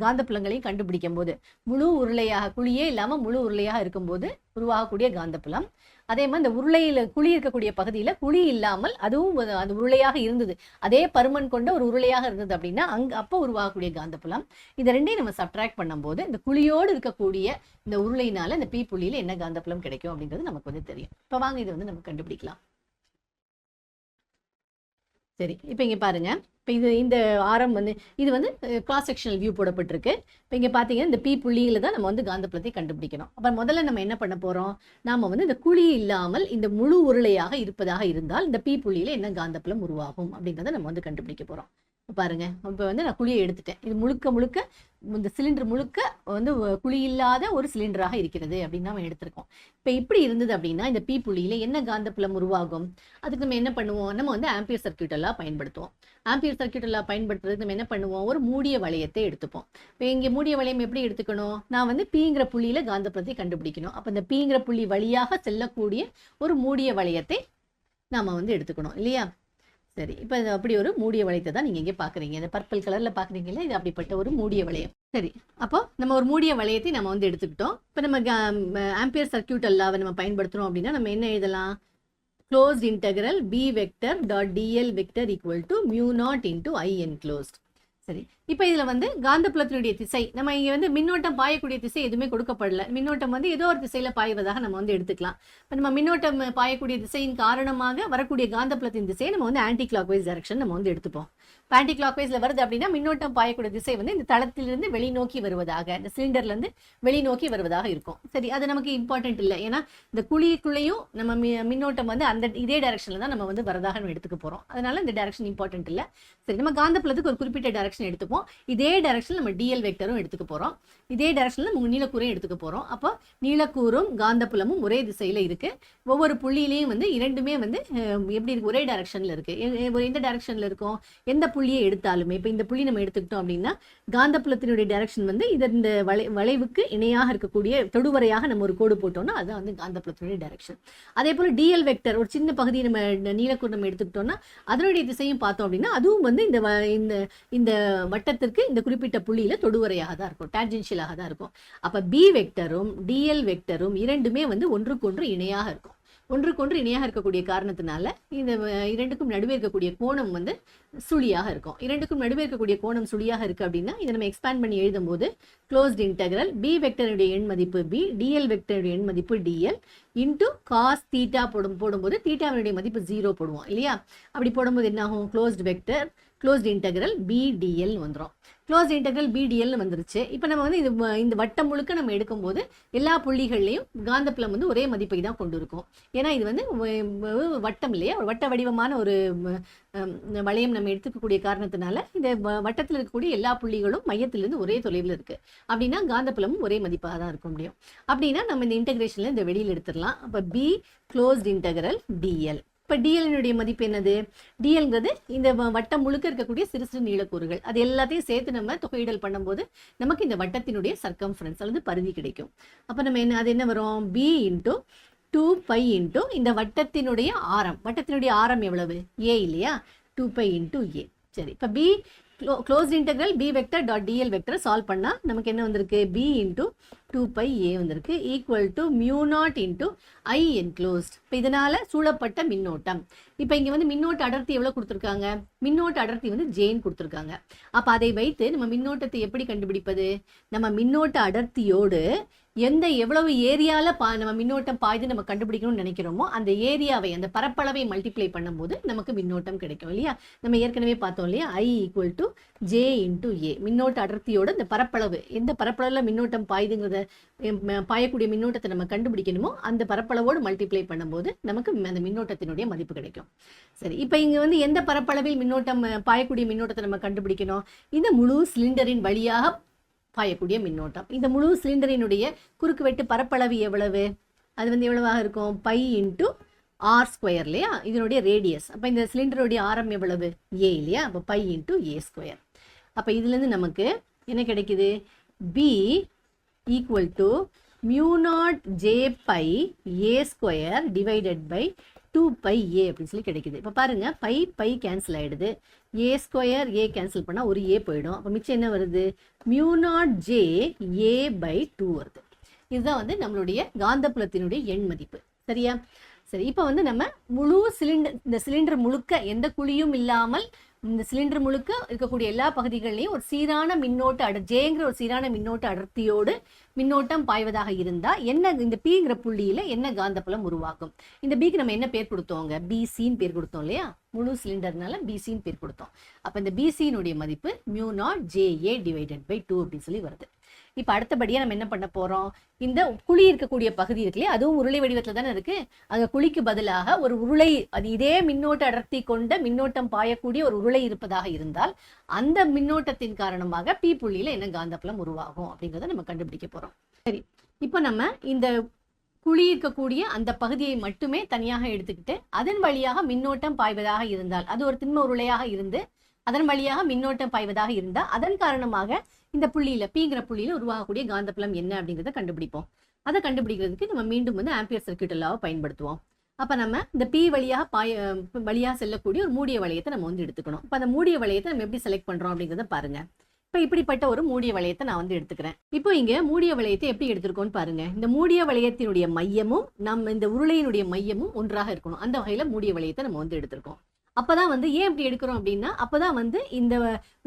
காந்தப்புலங்களையும் கண்டுபிடிக்கும் போது முழு உருளையாக, குழியே இல்லாமல் முழு உருளையாக இருக்கும்போது உருவாகக்கூடிய காந்தப்புலம், அதே மாதிரி இந்த உருளையில் குழி இருக்கக்கூடிய பகுதியில் குழி இல்லாமல் அதுவும் அந்த உருளையாக இருந்தது, அதே பருமன் கொண்ட ஒரு உருளையாக இருந்தது அப்படின்னா அப்போ உருவாகக்கூடிய காந்தப்புலம். இந்த ரெண்டையும் நம்ம சப்ட்ராக்ட் பண்ணும்போது இந்த குழியோடு இருக்கக்கூடிய இந்த உருளையினால இந்த பி புள்ளியில் என்ன காந்தப்புலம் கிடைக்கும் அப்படின்றது நமக்கு தெரியும். இப்போ வாங்க இதை நம்ம கண்டுபிடிக்கலாம். சரி, இப்போ இங்கே பாருங்க, இப்போ இந்த ஆரம் இது கிராஸ் செக்ஷனல் வியூ போடப்பட்டிருக்கு. இப்போ இங்கே பார்த்தீங்கன்னா இந்த பி புள்ளியில் தான் நம்ம காந்தப்புலத்தை கண்டுபிடிக்கணும். அப்போ முதல்ல நம்ம என்ன பண்ண போகிறோம், நாம் இந்த குழி இல்லாமல் இந்த முழு உருளையாக இருப்பதாக இருந்தால் இந்த பி புள்ளியில் என்ன காந்தப்புலம் உருவாகும் அப்படின்றத நம்ம கண்டுபிடிக்க போகிறோம். பாருங்க, இப்போ நான் குழியை எடுத்துட்டேன். இது முழுக்க இந்த சிலிண்டர் முழுக்க குழி இல்லாத ஒரு சிலிண்டராக இருக்கிறது அப்படின்னு நம்ம எடுத்திருக்கோம். இப்போ இப்படி இருந்தது அப்படின்னா இந்த பி புள்ளியில் என்ன காந்தப்புலம் உருவாகும்? அதுக்கு நம்ம என்ன பண்ணுவோம், நம்ம ஆம்பியர் சர்க்யூட் எல்லாம் பயன்படுத்துவோம். ஆம்பியர் சர்க்யூட் எல்லாம் பயன்படுத்துறதுக்கு நம்ம என்ன பண்ணுவோம், ஒரு மூடிய வளையத்தை எடுத்துப்போம். இப்போ இங்கே மூடிய வளையம் எப்படி எடுத்துக்கணும், நான் பிங்கிற புள்ளியில் காந்தப்புலத்தை கண்டுபிடிக்கணும். அப்போ இந்த பிங்கிற புள்ளி வழியாக செல்லக்கூடிய ஒரு மூடிய வளையத்தை நாம் எடுத்துக்கணும் இல்லையா? சரி, இப்போ அப்படி ஒரு மூடிய வளையத்தை தான் நீங்கள் இங்கே பார்க்குறீங்க. இந்த பர்பிள் கலரில் பார்க்குறீங்களா, இது அப்படிப்பட்ட ஒரு மூடிய வளையம். சரி, அப்போ நம்ம ஒரு மூடிய வளையத்தை நம்ம எடுத்துக்கிட்டோம். இப்போ நம்ம ஆம்பியர் சர்க்யூட் அல்லாவை நம்ம பயன்படுத்துகிறோம் அப்படின்னா நம்ம என்ன எழுதலாம், closed integral B vector dot DL vector equal to mu naught into I enclosed. சரி, இப்போ இதில் காந்தப்புலத்தினுடைய திசை, நம்ம இங்கே மின்னோட்டம் பாயக்கூடிய திசை எதுவுமே கொடுக்கப்படல. மின்னோட்டம் ஏதோ ஒரு திசையில் பாய்வதாக நம்ம எடுத்துக்கலாம். இப்போ நம்ம மின்னோட்டம் பாயக்கூடிய திசையின் காரணமாக வரக்கூடிய காந்தப்புலத்தின் திசையை நம்ம ஆன்டி கிளாக் வைஸ் டைரக்ஷன் நம்ம எடுத்துப்போம். இப்போ ஆன்டி கிளாக் வைஸில் வருது அப்படின்னா மின்னோட்டம் பாயக்கூடிய திசை இந்த தளத்திலிருந்து வெளிநோக்கி வருவதாக, இந்த சிலிண்டர்லேருந்து வெளிநோக்கி வருவதாக இருக்கும். சரி, அது நமக்கு இம்பார்ட்டன்ட் இல்லை, ஏன்னா இந்த குழிக்குள்ளேயும் நம்ம மின்னோட்டம் அந்த இதே டைரக்ஷனில் தான் நம்ம வரதாக நம்ம எடுத்துக்க போகிறோம். அதனால இந்த டைரக்ஷன் இம்பார்ட்டன்ட் இல்லை. சரி, நம்ம காந்தப்புலத்துக்கு ஒரு குறிப்பிட்ட டைரக்ஷன் எடுத்துப்போம். இதே டைரக்ஷன்ல நம்ம டிஎல் வெக்டரும் எடுத்துக்க போறோம். இதே டைரக்ஷன்ல நம்ம நீலக்கூறையும் எடுத்துக்க போறோம். அப்போ நீலக்கூறும் காந்தப்புலமும் ஒரே திசையில இருக்கு. ஒவ்வொரு புள்ளியிலையும் இரண்டுமே எப்படி இருக்கு, ஒரே டைரக்ஷன்ல இருக்கு. எந்த டைரக்ஷன்ல இருக்கும், எந்த புள்ளியை எடுத்தாலுமே, இப்போ இந்த புள்ளி நம்ம எடுத்துக்கிட்டோம் அப்படின்னா காந்தப்புலத்தினுடைய டைரக்ஷன் இந்த வளைவுக்கு இணையாக இருக்கக்கூடிய தொடுவரையாக நம்ம ஒரு கோடு போட்டோம்னா அது காந்தப்புலத்தினுடைய டைரக்ஷன். அதே போல டிஎல் வெக்டர் ஒரு சின்ன பகுதியை நம்ம நீலக்கூறு நம்ம எடுத்துக்கிட்டோம்னா அதனுடைய திசையும் பார்த்தோம் அப்படின்னா அதுவும் இந்த வட்டத்திற்கு இந்த குறிப்பிட்ட புள்ளியில தொடுவரையாக தான் இருக்கும், டான்ஜென்ஷியலாக தான் இருக்கும். அப்ப பி வெக்டரும் டிஎல் வெக்டரும் இரண்டுமே ஒன்றுக்கொன்று இணையாக இருக்கும். ஒன்றுக்கொன்று இணையாக இருக்கக்கூடிய காரணத்தினால இந்த இரண்டுக்கும் நடுவே இருக்கக்கூடிய கோணம் சுழியாக இருக்கும். இரண்டுக்கும் நடுவே இருக்கக்கூடிய கோணம் சுழியாக இருக்கு அப்படின்னா இதை நம்ம எக்ஸ்பேண்ட் பண்ணி எழுதும் போது க்ளோஸ்ட் இன்டெக்ரல் பி வெக்டருடைய எண் மதிப்பு பி, டிஎல் வெக்டருடைய எண் மதிப்பு டிஎல் இன்டூ காஸ் தீட்டா போடும்போது தீட்டாவினுடைய மதிப்பு 0 போடுவோம் இல்லையா? அப்படி போடும்போது என்ன ஆகும், closed vector closed integral PDL வந்துடும். க்ளோஸ்ட் இன்டெக்ரல் பிடிஎல் வந்துருச்சு. இப்போ நம்ம இந்த வட்டம் முழுக்க நம்ம எடுக்கும்போது எல்லா புள்ளிகள்லையும் காந்தப்புலம் ஒரே மதிப்பை தான் கொண்டு இருக்கும். ஏன்னா இது வட்டம் இல்லையா, ஒரு வட்ட வடிவமான ஒரு வளையம் நம்ம எடுத்துக்கக்கூடிய காரணத்தினால இந்த வட்டத்தில் இருக்கக்கூடிய எல்லா புள்ளிகளும் மையத்திலிருந்து ஒரே தொலைவில் இருக்கு. அப்படின்னா காந்தப்புலமும் ஒரே மதிப்பாக தான் இருக்க முடியும். அப்படின்னா நம்ம இந்த இன்டெகிரேஷன்ல இந்த வெளியில் எடுத்துடலாம். அப்போ பி க்ளோஸ்ட் இன்டெக்ரல் டிஎல். இப்போ டிஎல்னுடைய மதிப்பு என்னது, டிஎல்ங்கிறது இந்த வட்டம் முழுக்க இருக்கக்கூடிய சிறு சிறு நீளக்கூறுகள், அது எல்லாத்தையும் சேர்த்து நம்ம தொகையிடல் பண்ணும்போது நமக்கு இந்த வட்டத்தினுடைய சர்க்கம்ஃபரன்ஸ் அல்லது பரிதி கிடைக்கும். அப்போ நம்ம அது என்ன வரும், பி இன்டூ 2π இன்டூ இந்த வட்டத்தினுடைய ஆரம் எவ்வளவு, ஏ இல்லையா, 2π இன்டூ ஏ. சரி, இப்போ B closed integral B vector dot DL vector solve பண்ணா நமக்கு என்ன வந்திருக்கு, பி இன்டூ 2π ஏ வந்திருக்கு equal to mu naught into I enclosed. இப்போ இதனால சூழப்பட்ட மின்னோட்டம். இப்போ இங்கே மின்னோட்ட அடர்த்தி எவ்வளோ கொடுத்துருக்காங்க, மின்னோட்ட அடர்த்தி ஜேன் கொடுத்துருக்காங்க. அப்போ அதை வைத்து நம்ம மின்னோட்டத்தை எப்படி கண்டுபிடிப்பது, நம்ம மின்னோட்ட அடர்த்தியோடு எவ்வளவு ஏரியால நம்ம மின்னோட்டம் பாய்து நம்ம கண்டுபிடிக்கணும்னு நினைக்கிறோமோ அந்த ஏரியாவை, அந்த பரப்பளவை மல்டிப்ளை பண்ணும்போது நமக்கு மின்னோட்டம் கிடைக்கும் இல்லையா? நம்ம ஏற்கனவே பார்த்தோம் இல்லையா, I equal to J into A. மின்னோட்ட அடர்த்தியோட இந்த பரப்பளவு, எந்த பரப்பளவுல மின்னோட்டம் பாயுதுங்கிறத பாயக்கூடிய மின்னோட்டத்தை நம்ம கண்டுபிடிக்கணுமோ அந்த பரப்பளவோடு மல்டிப்ளை பண்ணும்போது நமக்கு அந்த மின்னோட்டத்தினுடைய மதிப்பு கிடைக்கும். சரி, இப்போ இங்க எந்த பரப்பளவில் மின்னோட்டம் பாயக்கூடிய மின்னோட்டத்தை நம்ம கண்டுபிடிக்கணும், இந்த முழு சிலிண்டரின் வழியாக பாயக்கூடிய மின்னோட்டம். இந்த முழு சிலிண்டரினுடைய குறுக்கு வெட்டு பரப்பளவு எவ்வளவு, அது எவ்வளவாக இருக்கும், பை இன்டூ ஆர் ஸ்கொயர் இல்லையா, இதனுடைய ரேடியஸ். அப்போ இந்த சிலிண்டருடைய ஆரம் எவ்வளவு, ஏ இல்லையா, அப்போ பை இன்டூ ஏ ஸ்கொயர். அப்போ இதுலேருந்து நமக்கு என்ன கிடைக்குது, B equal to mu naught J by A square divided by 2π a அப்படின்னு சொல்லி கிடைக்குது. இப்போ பாருங்க, பை கேன்சல் ஆயிடுது, ஏ ஸ்கொயர் ஏ கேன்சல் பண்ணால் ஒரு ஏ போயிடும். அப்போ மிச்சம் என்ன வருது, mu naught J A by 2 வருது. இதுதான் வந்து நம்மளுடைய காந்தப்புலத்தினுடைய எண் மதிப்பு. சரியா? சரி, இப்போ வந்து நம்ம முழு இந்த சிலிண்டர் முழுக்க எந்த குழியும் இல்லாமல் இந்த சிலிண்டர் முழுக்க இருக்கக்கூடிய எல்லா பகுதிகளிலையும் ஒரு சீரான மின்னோட்ட ஜேங்கிற ஒரு சீரான மின்னோட்ட அடர்த்தியோடு மின்னோட்டம் பாய்வதாக இருந்தா என்ன, இந்த பிங்கிற புள்ளியில என்ன காந்தப்புலம் உருவாக்கும்? இந்த பிக்கு நம்ம என்ன பேர் கொடுத்தோங்க, பிசின்னு பேர் கொடுத்தோம் இல்லையா, முழு சிலிண்டர்னால பிசின்னு பேர் கொடுத்தோம். அப்ப இந்த பிசியினுடைய மதிப்பு mu naught JA divided by 2 அப்படின்னு சொல்லி வருது. இப்ப அடுத்தபடியா நம்ம என்ன பண்ண போறோம், இந்த குழி இருக்கக்கூடிய பகுதி இருக்கு இல்லையா, அதுவும் உருளை வடிவத்துல தானே இருக்கு. அந்த குழிக்கு பதிலாக ஒரு உருளை, அது இதே மின்னோட்ட அடர்த்தி கொண்ட மின்னோட்டம் பாயக்கூடிய ஒரு உருளை இருப்பதாக இருந்தால் அந்த மின்னோட்டத்தின் காரணமாக பி புள்ளியில என்ன காந்தப்புலம் உருவாகும் அப்படிங்கிறத நம்ம கண்டுபிடிக்க போறோம். சரி, இப்போ நம்ம இந்த குழி இருக்கக்கூடிய அந்த பகுதியை மட்டுமே தனியாக எடுத்துக்கிட்டு அதன் வழியாக மின்னோட்டம் பாய்வதாக இருந்தால், அது ஒரு திண்ம உருளையாக இருந்து அதன் வழியாக மின்னோட்டம் பாய்வதாக இருந்தால் அதன் காரணமாக இந்த புள்ளியில பிங்கிற புள்ளியில உருவாகக்கூடிய காந்தப்புலம் என்ன அப்படிங்கிறத கண்டுபிடிப்போம். அதை கண்டுபிடிக்கிறதுக்கு நம்ம மீண்டும் வந்து ஆம்பியர் சர்க்யூட் லாவை பயன்படுத்துவோம். அப்ப நம்ம இந்த பி வழியாக செல்லக்கூடிய ஒரு மூடிய வளையத்தை நம்ம வந்து எடுத்துக்கணும். இப்ப அந்த மூடிய வளையத்தை நம்ம எப்படி செலக்ட் பண்றோம் அப்படிங்கிறத பாருங்க. இப்ப இப்படிப்பட்ட ஒரு மூடிய வளையத்தை நான் வந்து எடுத்துக்கிறேன். இப்போ இங்க மூடிய வளையத்தை எப்படி எடுத்திருக்கோம்னு பாருங்க. இந்த மூடிய வளையத்தினுடைய மையமும் நம்ம இந்த உருளையினுடைய மையமும் ஒன்றாக இருக்கணும். அந்த வகையில மூடிய வளையத்தை நம்ம வந்து எடுத்திருக்கோம். அப்பதான் வந்து ஏன் இப்படி எடுக்கிறோம் அப்படின்னா, அப்பதான் வந்து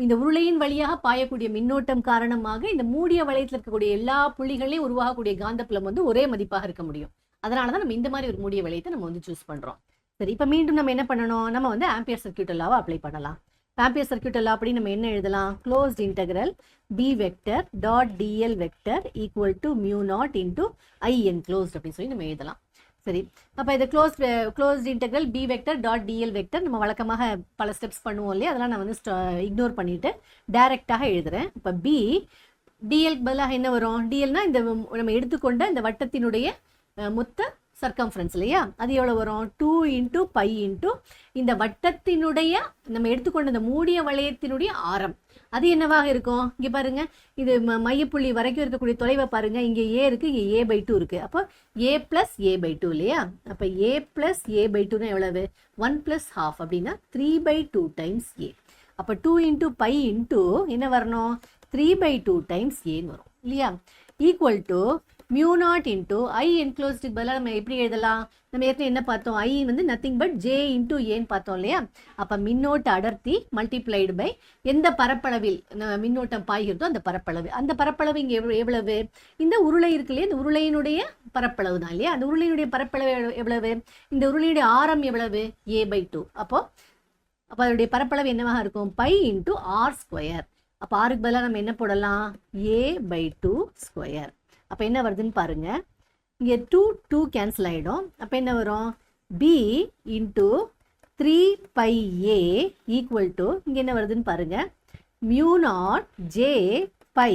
இந்த உருளையின் வழியாக பாயக்கூடிய மின்னோட்டம் காரணமாக இந்த மூடிய வளையத்தில் இருக்கக்கூடிய எல்லா புள்ளிகளையும் உருவாகக்கூடிய காந்தப்புலம் வந்து ஒரே மதிப்பாக இருக்க முடியும். அதனாலதான் நம்ம இந்த மாதிரி ஒரு மூடிய வளையத்தை நம்ம வந்து சூஸ் பண்றோம். சரி, இப்ப மீண்டும் நம்ம என்ன பண்ணணும், நம்ம வந்து ஆம்பியர் சர்க்யூட் லாவை அப்ளை பண்ணலாம். ஆம்பியர் சர்க்யூட் லா அப்படி நம்ம என்ன எழுதலாம், closed integral B vector dot DL vector equal to mu naught into I enclosed அப்படின்னு சொல்லி நம்ம எழுதலாம். சரி, அப்போ இது closed integral B vector dot DL vector நம்ம வழக்கமாக பல ஸ்டெப்ஸ் பண்ணுவோம் இல்லையா, அதெல்லாம் நான் வந்து இக்னோர் பண்ணிட்டு டைரக்டாக எழுதுறேன். இப்போ பி டிஎல் பதிலாக என்ன வரும், டிஎல்னா இந்த நம்ம எடுத்துக்கொண்ட இந்த வட்டத்தினுடைய மொத்த சர்க்கம்ஃபரன்ஸ் இல்லையா, அது எவ்வளோ வரும், 2 இன்டூ பை இன்டூ இந்த வட்டத்தினுடைய நம்ம எடுத்துக்கொண்ட இந்த மூடிய வளையத்தினுடைய ஆரம் அது என்னவாக இருக்கும். இங்கே பாருங்க, இது மையப்புள்ளி வரைக்கும் இருக்கக்கூடிய தொலைவை பாருங்க. இங்கே ஏ இருக்கு, இங்கே ஏ பை 2 இருக்கு. அப்போ ஏ பிளஸ் ஏ பை 2 இல்லையா. அப்போ ஏ பிளஸ் ஏ பை 2னா எவ்வளவு, 1 பிளஸ் ஹாஃப் அப்படின்னா 3 பை 2 டைம்ஸ் ஏ. அப்போ 2 இன்டூ பை இன்டூ என்ன வரணும், 3 பை 2 டைம்ஸ் ஏன்னு வரும் இல்லையா, equal to mu naught into I என்க்ளோஸ்டுக்கு பதிலாக நம்ம எப்படி எழுதலாம், நம்ம ஏற்கனவே என்ன பார்த்தோம், ஐ வந்து நத்திங் பட் ஜே இன்டூ ஏன்னு பார்த்தோம் இல்லையா. அப்போ மின்னோட்ட அடர்த்தி மல்டிப்ளைடு பை எந்த பரப்பளவில் மின்னோட்டம் பாய்கிறதோ அந்த பரப்பளவு. அந்த பரப்பளவு இங்கே எவ்வளவு, இந்த உருளை இருக்கு இல்லையா, இந்த உருளையினுடைய பரப்பளவு தான் இல்லையா. அந்த உருளையினுடைய பரப்பளவு எவ்வளவு, இந்த உருளையுடைய ஆரம் எவ்வளவு, ஏ பை 2. அப்போ அதோடைய பரப்பளவு என்னவாக இருக்கும், பை இன்டூ ஆர் ஸ்கொயர். அப்போ ஆருக்கு பதிலாக நம்ம என்ன போடலாம், ஏ பை 2 ஸ்கொயர். அப்போ என்ன வருதுன்னு பாருங்க, இங்கே 2 கேன்சல் ஆகிடும். அப்போ என்ன வரும், B into 3 by A equal to இங்கே என்ன வருதுன்னு பாருங்க, mu naught J by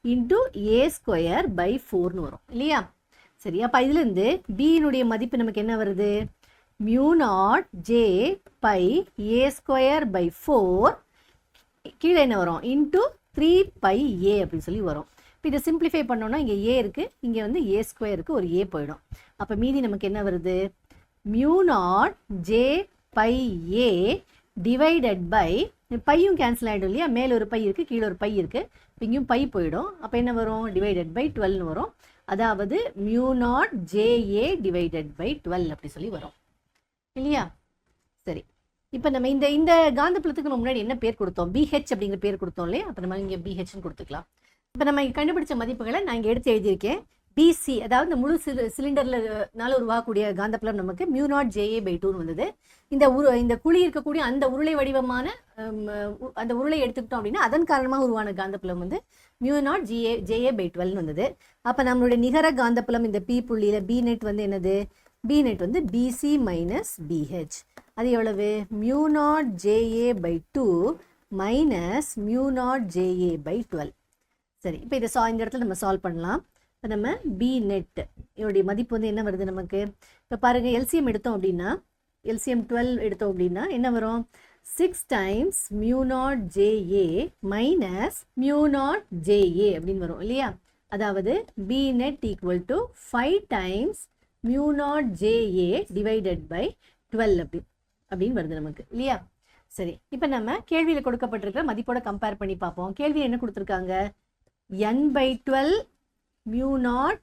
into A square by 4ன்னு வரும் இல்லையா. சரி, அப்போ இதுலேருந்து பியினுடைய மதிப்பு நமக்கு என்ன வருது, mu naught J by A square by 4 கீழே என்ன வரும், இன்டூ 3 பை ஏ அப்படின்னு சொல்லி வரும். இப்போ இதை சிம்பிளிஃபை பண்ணோன்னா இங்கே ஏ இருக்குது, இங்கே வந்து ஏ ஸ்கொயருக்கு ஒரு ஏ போயிடும். அப்போ மீதி நமக்கு என்ன வருது, mu naught J by A divided by பையும் கேன்சல் ஆகிடும் இல்லையா, மேலே ஒரு பை இருக்குது கீழே ஒரு பை இருக்குது, இப்போ இங்கேயும் பை போயிடும். அப்போ என்ன வரும், டிவைடட் பை 12ன்னு வரும். அதாவது mu naught JA divided by 12 அப்படி சொல்லி வரும் இல்லையா. சரி, இப்போ நம்ம இந்த காந்தப்புலத்துக்கு நம்ம முன்னாடி என்ன பேர் கொடுத்தோம், பிஹெச் அப்படிங்கிற பேர் கொடுத்தோம் இல்லையா. அப்போ நம்ம இங்கே பிஹெச்னு கொடுத்துக்கலாம். இப்போ நம்ம கண்டுபிடிச்ச மதிப்புகளை நான் இங்கே எடுத்து எழுதியிருக்கேன். பிசி அதாவது இந்த முழு சிலிண்டர்னால உருவாகக்கூடிய காந்தப்புலம் நமக்கு மியூ நாட் ஜேஏ பை 2 வந்தது. இந்த குழி இருக்கக்கூடிய அந்த உருளை வடிவமான அந்த உருளை எடுத்துக்கிட்டோம் அப்படின்னா அதன் காரணமாக உருவான காந்தப்புலம் வந்து மியூ நாட் ஜேஏ பை 12 வந்தது. அப்போ நம்மளுடைய நிகர காந்தப்புலம் இந்த பி புள்ளியில் பி நெட் வந்து என்னது, பி நெட் வந்து பிசி மைனஸ் பிஹெச். அது எவ்வளவு, mu naught JA by 2 minus mu naught JA by 12. சரி, இப்போ இதை இந்த இடத்துல நம்ம சால்வ் பண்ணலாம். இப்போ நம்ம பி நெட் இதோடைய மதிப்பு வந்து என்ன வருது நமக்கு, இப்போ பாருங்கள் எல்சிஎம் எடுத்தோம் அப்படின்னா, எல்சிஎம் 12 எடுத்தோம் அப்படின்னா என்ன வரும், 6 times mu naught JA minus mu naught JA அப்படின்னு வரும் இல்லையா. அதாவது B net equal to 5 times mu naught JA divided by 12 அப்படின்னு வருது நமக்கு இல்லையா. சரி, இப்போ நம்ம கேள்வியில் கொடுக்கப்பட்டிருக்கிற மதிப்போட கம்பேர் பண்ணி பார்ப்போம். கேள்வி என்ன கொடுத்துருக்காங்க? n/12 μ0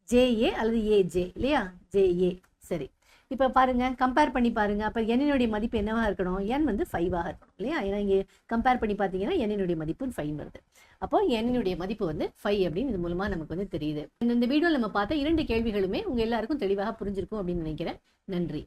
JA அல்லது AJ இல்லையா? JA. சரி, இப்போ பாருங்க, கம்பேர் பண்ணி பாருங்க. அப்போ n மதிப்பு என்னவா இருக்கணும்? n வந்து 5ஆக இருக்கணும் இல்லையா? ஏன்னா இங்கே கம்பேர் பண்ணி பார்த்தீங்கன்னா n மதிப்பு 5 வருது. அப்போ n மதிப்பு வந்து 5 அப்படின்னு இது மூலமா நமக்கு வந்து தெரியுது. இந்த வீடியோவில் நம்ம பார்த்த 2 கேள்விகளுமே உங்க எல்லாருக்கும் தெளிவாக புரிஞ்சிருக்கும் அப்படின்னு நினைக்கிறேன். நன்றி.